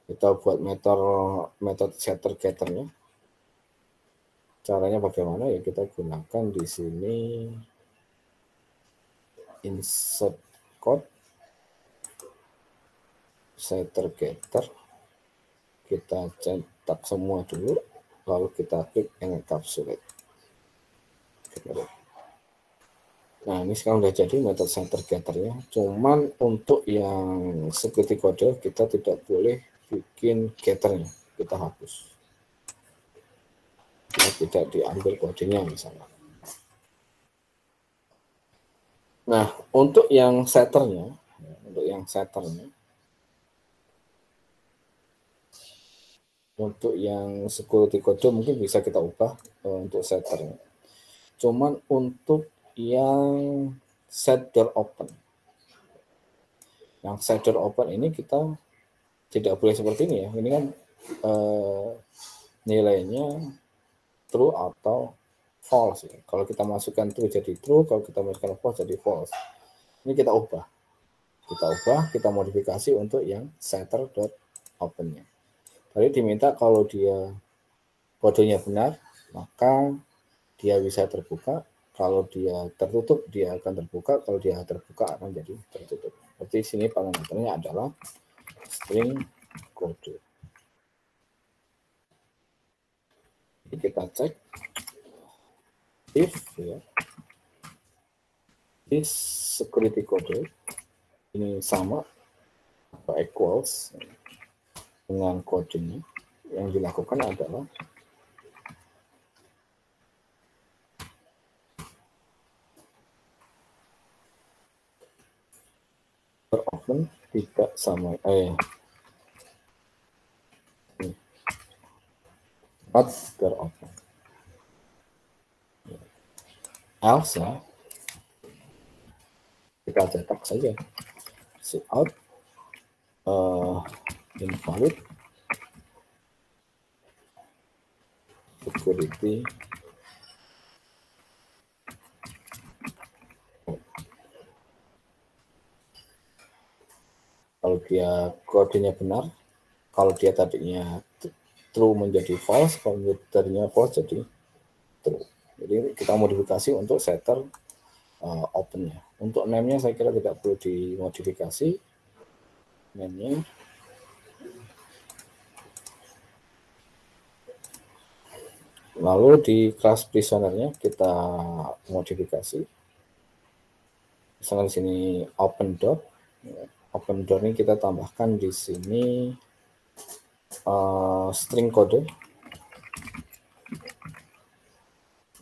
kita buat metode setter getternya. Caranya bagaimana ya, kita gunakan di sini insert code setter getter, kita cetak semua dulu, lalu kita klik encapsulate. Nah, ini sekarang udah jadi metode setter getternya. Cuman untuk yang security code kita tidak boleh bikin getternya, kita hapus. Ya, tidak diambil kodenya misalnya. Nah, untuk yang setternya, untuk yang security code mungkin bisa kita ubah untuk setternya. Cuman untuk yang set door open, ini kita tidak boleh seperti ini ya. Ini kan nilainya true atau false ya. Kalau kita masukkan true jadi true, kalau kita masukkan false jadi false. Ini kita ubah, kita modifikasi untuk yang setter.open-nya. Tadi diminta kalau dia kodenya benar, maka dia bisa terbuka. Kalau dia tertutup, dia akan terbuka. Kalau dia terbuka, akan jadi tertutup. Berarti sini parameternya adalah string kode. Jadi kita cek if ya, this security code ini sama atau equals dengan kodenya, yang dilakukan adalah open tidak sama not open. Else ya, kita cetak saja out invalid security kalau dia kodenya benar, kalau dia tadinya true menjadi false, komputernya false jadi true. Jadi kita modifikasi untuk setter open-nya. Untuk name-nya saya kira tidak perlu dimodifikasi. Name-nya Lalu di class prisonernya kita modifikasi. Misalnya di sini open door. Open door ini kita tambahkan di sini string kode.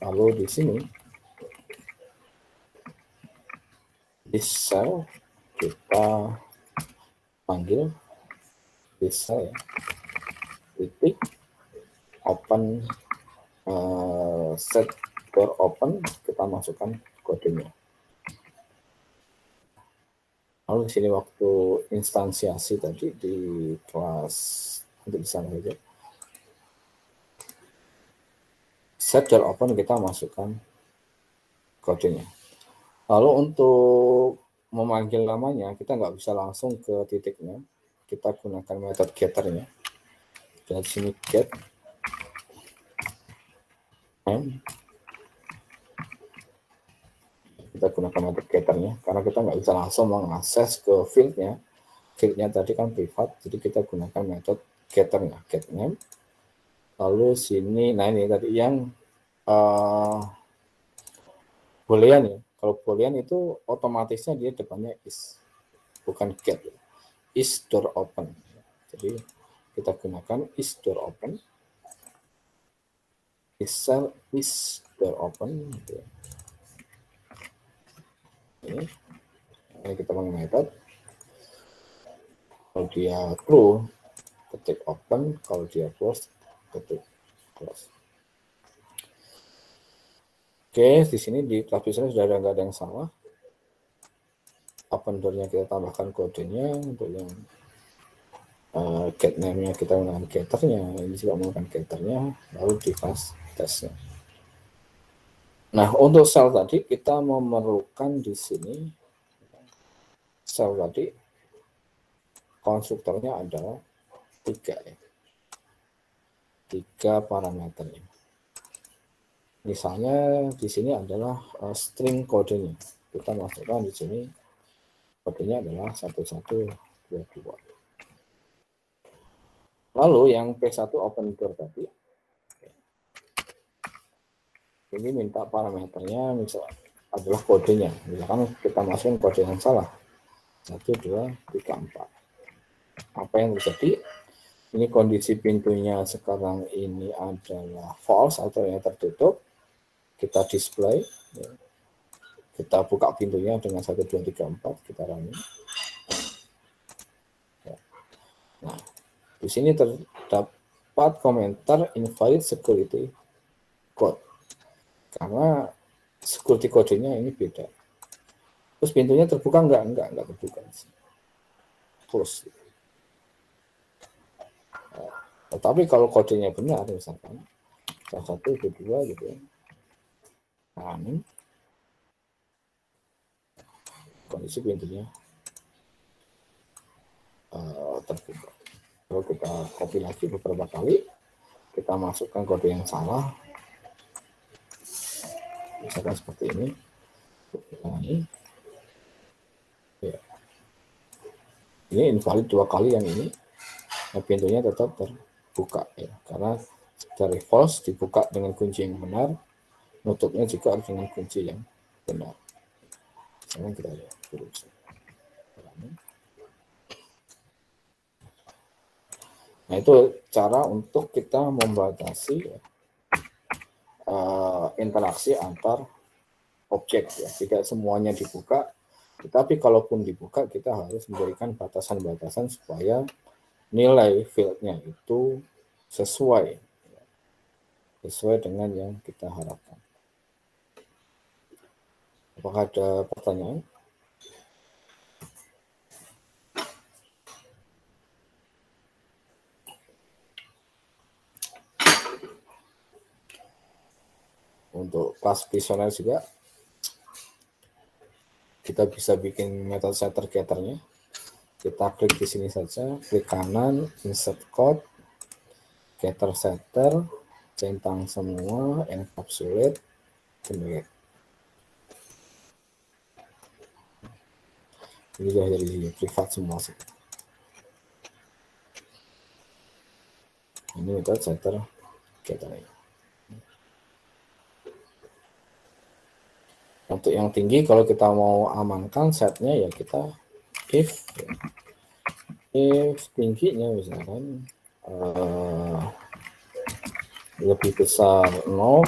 Lalu di sini this cell kita panggil this cell ya, titik open set door open, kita masukkan kodenya. Lalu di sini waktu instansiasi tadi di kelas untuk di sana saja. Set door open kita masukkan kodenya. Lalu untuk memanggil namanya kita nggak bisa langsung ke titiknya. Kita gunakan metode getternya. Dari sini get name. Kita gunakan metode getternya karena kita nggak bisa langsung mengakses ke fieldnya. Fieldnya tadi kan privat, jadi kita gunakan metode getternya, get name. Lalu sini, nah ini tadi yang boolean ya. Kalau boolean itu otomatisnya dia depannya is, bukan get. Is door open. Jadi kita gunakan is door open. Is cell is door open. Ini kita pakai metode. Kalau dia true, ketik open. Kalau dia close, ketik close. Oke, di sini di class prisoner sudah nggak ada yang salah. Open door-nya kita tambahkan kodenya, untuk yang get name-nya kita menggunakan getternya, ini juga menggunakan getternya, lalu di class testnya. Nah, untuk sel tadi kita memerlukan di sini sel tadi konstruktornya adalah 3 ya. 3 parameternya. Misalnya di sini adalah string kodenya. Kita masukkan di sini kodenya adalah 1122. Lalu yang P1 open door tadi ini minta parameternya misalnya adalah kodenya. Misalkan kita masukin kode yang salah. 1, 2, 3, 4. Apa yang terjadi? Ini kondisi pintunya sekarang ini adalah false atau yang tertutup. Kita display, ya. Kita buka pintunya dengan 1, 2, 3, 4, kita running. Ya. Nah, di sini terdapat komentar invalid security code. Karena security code-nya ini beda. Terus pintunya terbuka enggak terbuka. Close. Tetapi kalau kodenya benar, misalkan 1, 2, gitu ya. Nah, ini kondisi pintunya terbuka. Kalau kita copy lagi beberapa kali, kita masukkan kode yang salah, misalkan seperti ini. Nah, ini, ya. Ini invalid 2 kali yang ini, nah, pintunya tetap terbuka ya, karena dari false dibuka dengan kunci yang benar, nutupnya juga harus dengan kunci yang benar. Sekarang kita lihat dulu. Nah, itu cara untuk kita membatasi interaksi antar objek ya. Tidak semuanya dibuka, tetapi kalaupun dibuka kita harus memberikan batasan-batasan supaya nilai fieldnya itu sesuai dengan yang kita harapkan. Apakah ada pertanyaan? Untuk class prisoner juga kita bisa bikin metode setter getternya. Kita klik di sini saja, klik kanan, insert code, getter setter, centang semua, encapsulate, generate. Ini sudah dari privat semua sih. Ini metode setter getternya. Untuk yang tinggi, kalau kita mau amankan setnya ya kita if tingginya misalkan lebih besar 0,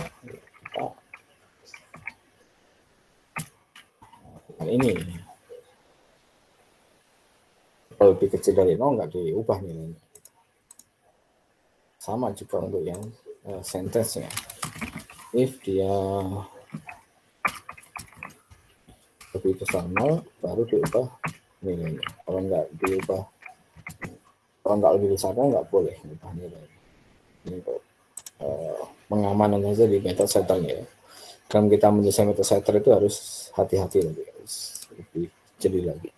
kita ini. Kalau lebih kecil dari 0 nggak diubah nilainya. Sama juga untuk yang sentence-nya. If dia lebih besar 0, baru diubah nilainya. Kalau nggak diubah, kalau nggak lebih besar nggak boleh diubah nilai. Ini untuk pengamanan saja di method setternya ya. Kalau kita menyelesaikan method setter itu harus hati-hati lagi, harus lebih jeli lagi.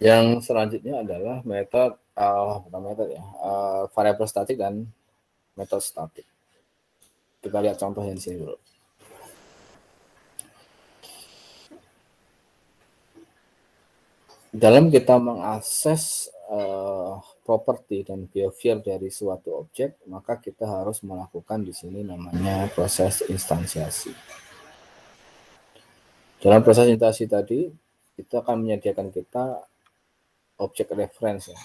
Yang selanjutnya adalah metode bukan metode ya, variabel statik dan metode statik. Kita lihat contohnya di sini dulu. Dalam kita mengakses properti dan behavior dari suatu objek, maka kita harus melakukan di sini namanya proses instansiasi. Dalam proses instansiasi tadi, itu akan menyediakan kita objek reference ya.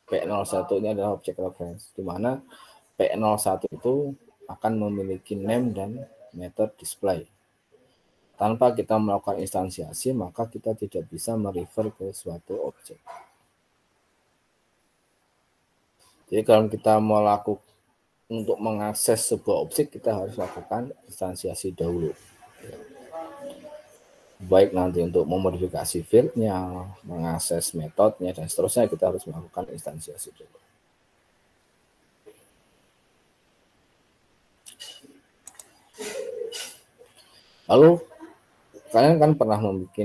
P01 ini adalah objek reference, di mana P01 itu akan memiliki name dan method display. Tanpa kita melakukan instansiasi, maka kita tidak bisa merefer ke suatu objek. Jadi kalau kita melakukan untuk mengakses sebuah objek, kita harus lakukan instansiasi dahulu. Baik nanti untuk memodifikasi field-nya, mengakses metodenya, dan seterusnya, kita harus melakukan instansiasi dulu. Lalu, kalian kan pernah membuat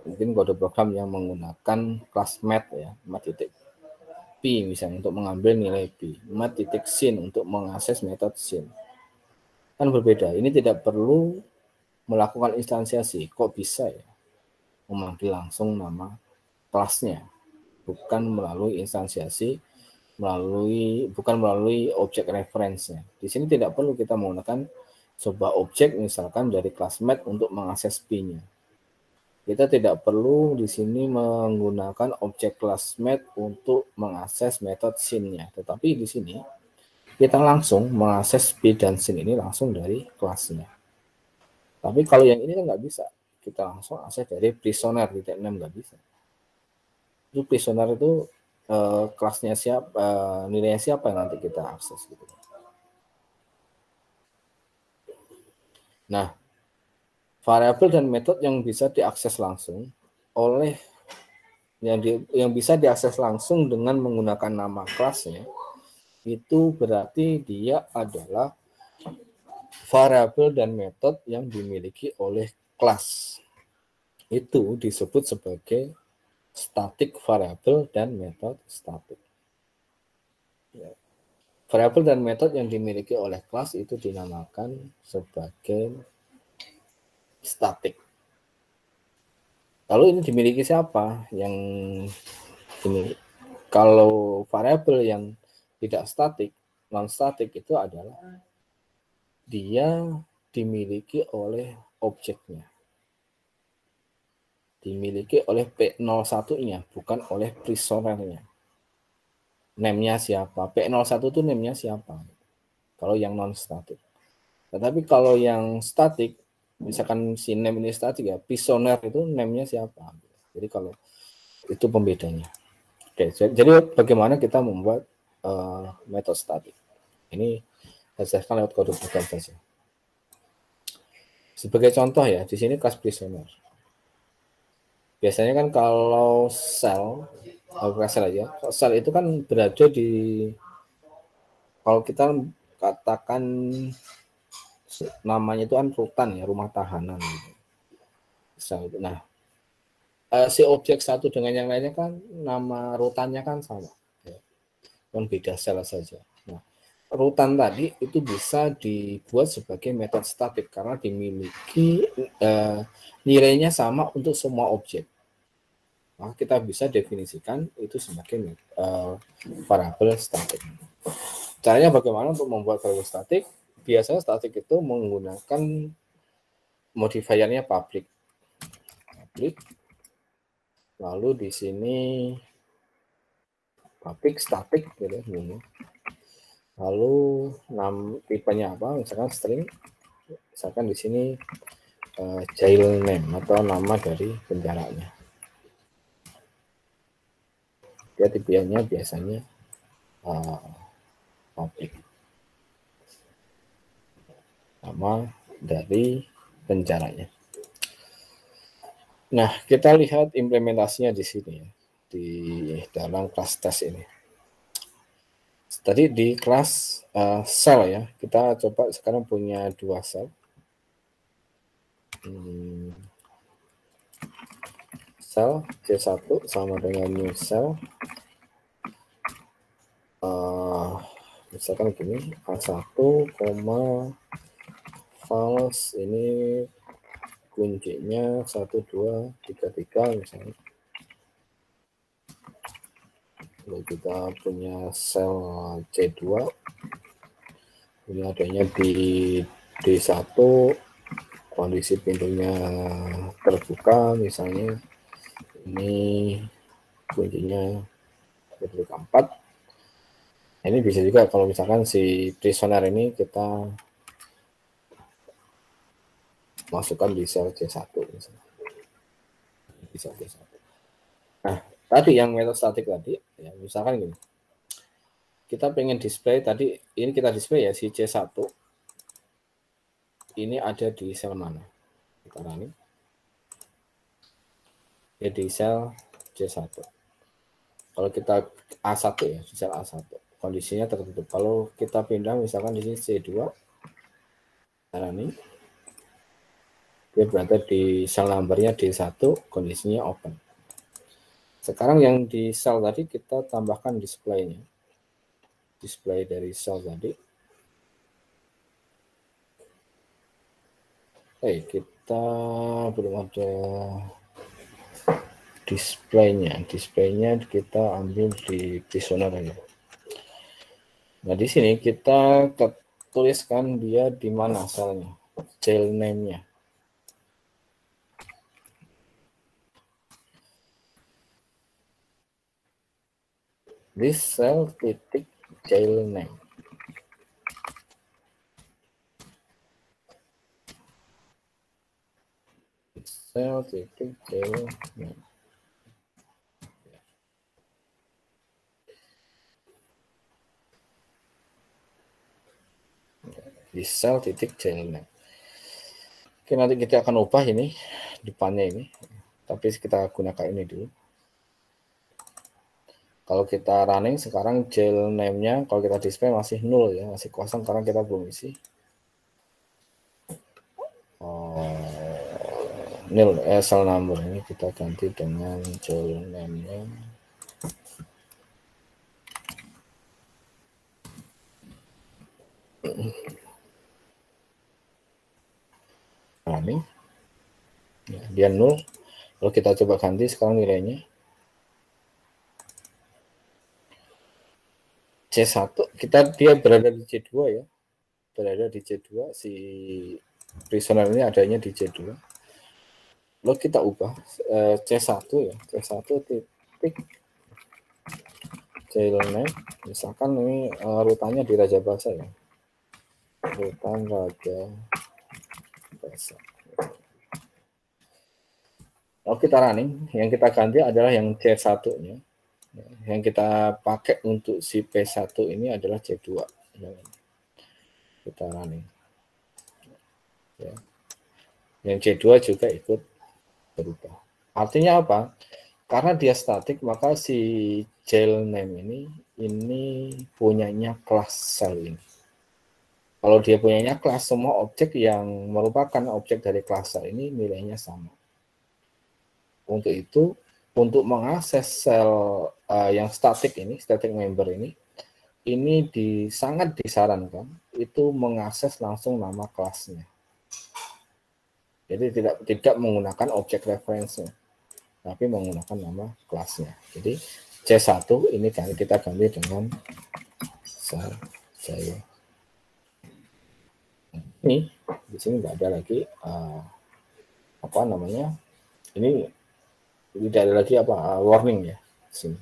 mungkin kode program yang menggunakan kelas math ya, math.p misalnya untuk mengambil nilai p, math.sin untuk mengakses metode sin. Kan berbeda, ini tidak perlu melakukan instansiasi. Kok bisa ya memanggil langsung nama kelasnya, bukan melalui instansiasi, bukan melalui objek reference-nya. Di sini tidak perlu kita menggunakan sebuah objek misalkan dari kelas math untuk mengakses p-nya. Kita tidak perlu di sini menggunakan objek kelas math untuk mengakses metode sin-nya. Tetapi di sini kita langsung mengakses p dan sin ini langsung dari kelasnya. Tapi kalau yang ini kan nggak bisa. Kita langsung akses dari prisoner titik 6 nggak bisa. Itu prisoner itu kelasnya siapa, nilainya siapa yang nanti kita akses gitu. Nah, variabel dan metode yang bisa diakses langsung oleh yang bisa diakses langsung dengan menggunakan nama kelasnya, itu berarti dia adalah variabel dan metode yang dimiliki oleh kelas. Itu disebut sebagai static variabel dan metode static. Ya. Variabel dan metode yang dimiliki oleh kelas itu dinamakan sebagai static. Lalu ini dimiliki siapa? Yang dimiliki. Kalau variabel yang tidak statik, non statik itu adalah dia dimiliki oleh objeknya. Dimiliki oleh P01-nya, bukan oleh prisonernya. Name-nya siapa? P01 itu name-nya siapa? Kalau yang non statik. Tetapi kalau yang statik, misalkan si name ini statik ya, prisoner itu name-nya siapa? Jadi kalau itu pembedanya. Oke, jadi bagaimana kita membuat metode statik? Ini saya jelaskan lewat kode program saja. Sebagai contoh ya, di sini class prisoner. Biasanya kan kalau sel aja, sel itu kan berada di, kalau kita katakan namanya itu kan rutan ya, rumah tahanan. Sel itu. Nah, si objek satu dengan yang lainnya kan nama rutannya kan sama, ya. Kan beda sel saja. Nah, rutan tadi itu bisa dibuat sebagai metode statik karena dimiliki nilainya sama untuk semua objek. Nah, kita bisa definisikan itu sebagai variabel statik. Caranya bagaimana untuk membuat variabel statik? Biasanya statik itu menggunakan modifiernya public. Lalu di sini public static gitu. Lalu tipenya apa? Misalkan string. Misalkan di sini jail name atau nama dari penjaranya. Dia tipenya biasanya public. Nama dari penjaranya. Nah, kita lihat implementasinya di sini ya, di dalam kelas tes ini. Tadi di kelas sel ya, kita coba sekarang punya 2 sel. Sel C1 sama dengan new cell. Misalkan gini, A1, false, ini kuncinya 1, 2, 3, 3 misalnya. Lalu kita punya sel C2, ini adanya di D1, kondisi pintunya terbuka misalnya, ini kuncinya ketika 4. Ini bisa juga kalau misalkan si prisoner ini kita masukkan di sel C1 misalnya. Di sel C1. Nah, tadi yang metode statik tadi, ya, misalkan gini. Kita pengen display tadi, ini kita display ya si C1. Ini ada di sel mana? Kita running. Ya di sel C1. Kalau kita A1 ya, di sel A1. Kondisinya tertutup. Kalau kita pindah misalkan di sini C2, running. Dia berada di sel numbernya D1, kondisinya open. Sekarang yang di sel tadi kita tambahkan display-nya. Display dari sel tadi. Kita belum ada display-nya. Display-nya kita ambil di prisoner ya. Nah, di sini kita tuliskan dia di mana selnya, jail name-nya. This cell titik jail name. Cell titik jail name. Di sel titik jail name. Oke, nanti kita akan ubah ini depannya ini, tapi kita gunakan ini dulu. Kalau kita running sekarang jail name-nya kalau kita display masih 0 ya, masih kosong karena kita belum isi. Nil cell number ini kita ganti dengan jail name-nya. Running. Ya, dia 0. Kalau kita coba ganti sekarang nilainya. C1, dia berada di C2 ya. Berada di C2, si prisoner ini adanya di C2. Lalu kita ubah C1 ya. C1 titik jail name. Misalkan ini rutannya di Raja Basa ya. Rutan Raja Basa. Kalau kita running, yang kita ganti adalah yang C1-nya. Yang kita pakai untuk si P1 ini adalah C2. Kita running. Ya. Yang C2 juga ikut berubah. Artinya apa? Karena dia statik, maka si jail name ini punyanya kelas cell ini. Kalau dia punyanya kelas, semua objek yang merupakan objek dari kelas cell ini nilainya sama. Untuk itu, untuk mengakses sel yang statik ini, static member ini sangat disarankan itu mengakses langsung nama kelasnya. Jadi tidak menggunakan objek reference-nya, tapi menggunakan nama kelasnya. Jadi C1 ini kan kita ganti dengan sel jaya. Ini di sini nggak ada lagi apa namanya? Ini tidak ada lagi warning ya. Sini.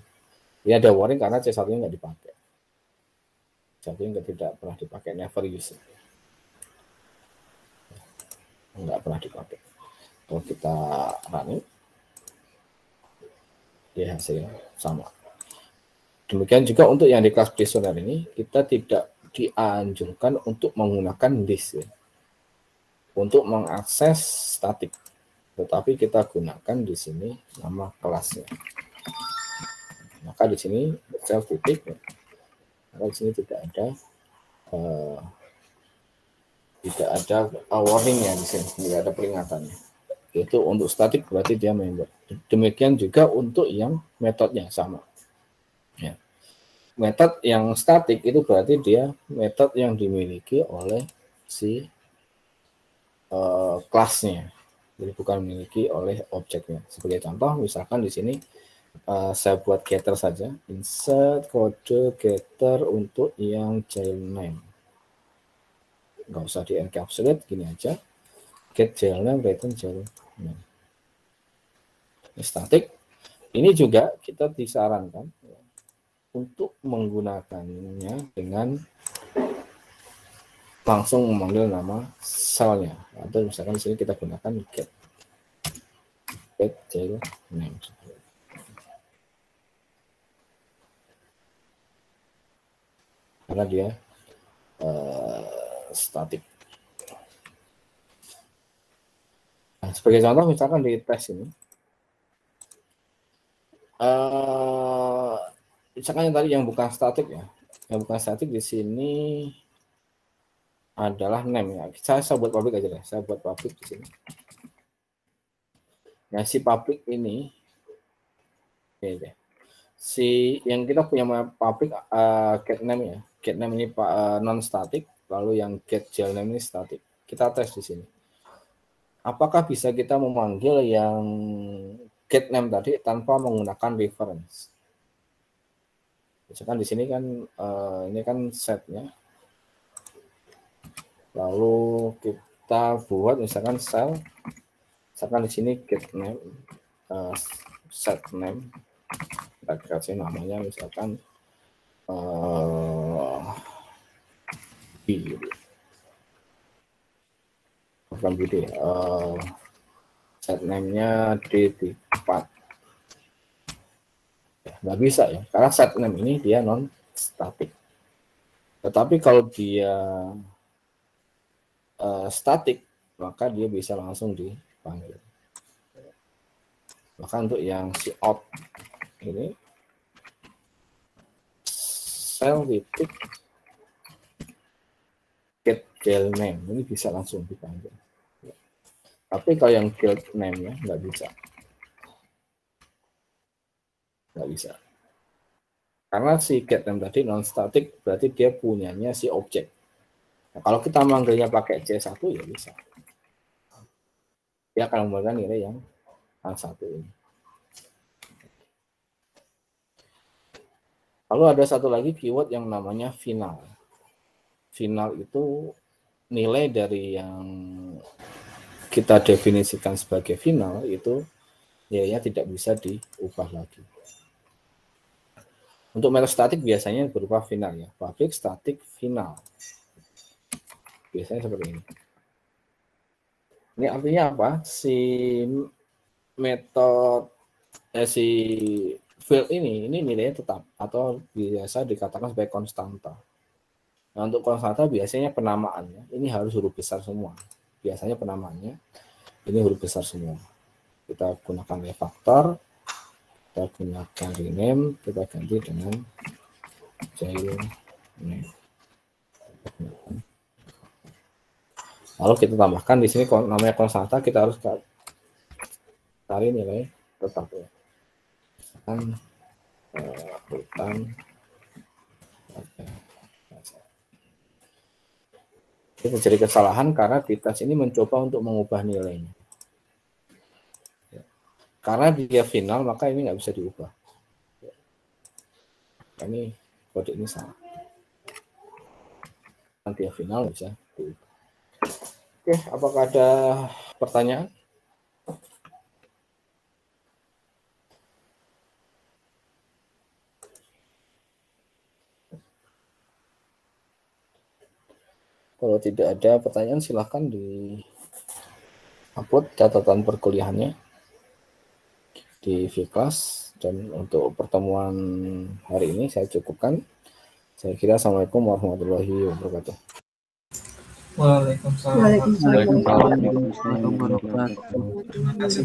Ini ada warning karena C1-nya nggak dipakai. C1-nya tidak pernah dipakai, never use. Nggak pernah dipakai. Kalau kita running, ya hasilnya sama. Demikian juga untuk yang di kelas prisoner ini, kita tidak dianjurkan untuk menggunakan disk ya, untuk mengakses statik. Tetapi kita gunakan di sini nama kelasnya. Maka di sini self titik, maka di sini tidak ada warningnya di sini, tidak ada peringatannya. Itu untuk statik berarti dia member. Demikian juga untuk yang metodenya sama. Ya. Metode yang statik itu berarti dia metode yang dimiliki oleh si kelasnya. Jadi bukan memiliki oleh objeknya. Sebagai contoh, misalkan di sini saya buat getter saja, insert kode getter untuk yang jail name. Nggak usah di encapsulate, gini aja, get jail name, return jail name. Static, ini juga kita disarankan untuk menggunakannya dengan langsung memanggil nama selnya. Atau misalkan di sini kita gunakan get jail name. Karena dia statik. Nah, sebagai contoh misalkan di tes ini, misalkan yang tadi yang bukan statik ya, yang bukan statik di sini adalah name ya. Saya buat public aja deh. Saya buat public di sini. Nah, si public ini, deh. Si yang kita punya public get name ya. Get name ini non static, lalu yang get jail name ini static. Kita tes di sini. Apakah bisa kita memanggil yang get name tadi tanpa menggunakan reference? Misalkan di sini kan ini kan setnya. Lalu kita buat misalkan cell, misalkan di sini get name, set name, kita kasih namanya misalkan B, bukan BD, set name-nya D4. Ya, nggak bisa ya, karena set name ini dia non static. Tetapi kalau dia statik, maka dia bisa langsung dipanggil. Maka untuk yang si out ini cell titik get jail name ini bisa langsung dipanggil. Tapi kalau yang guild name-nya nggak bisa. Nggak bisa. Karena si get name tadi non static berarti dia punyanya si objek. Nah, kalau kita manggilnya pakai C1 ya bisa. Dia akan memberikan nilai yang satu ini. Lalu ada satu lagi keyword yang namanya final. Final itu nilai dari yang kita definisikan sebagai final itu nilainya tidak bisa diubah lagi. Untuk metode statik biasanya berupa final ya, public static final. Biasanya seperti ini. Ini artinya apa? Si metode si field ini nilainya tetap atau biasa dikatakan sebagai konstanta. Nah, untuk konstanta biasanya penamaannya ini harus huruf besar semua. Biasanya penamaannya ini huruf besar semua. Kita gunakan refactor, kita gunakan rename, kita ganti dengan child name. Lalu kita tambahkan di sini namanya konstanta, kita harus cari nilai tetap ya. Kan itu terjadi kesalahan karena Vitas ini mencoba untuk mengubah nilainya. Karena dia final, maka ini nggak bisa diubah. Ini kode ini salah. Nanti dia final bisa diubah. Oke, apakah ada pertanyaan? Kalau tidak ada pertanyaan, silahkan di-upload catatan perkuliahannya di Vclass. Dan untuk pertemuan hari ini saya cukupkan. Saya kira assalamualaikum warahmatullahi wabarakatuh. Waalaikumsalam warahmatullahi wabarakatuh. Terima kasih.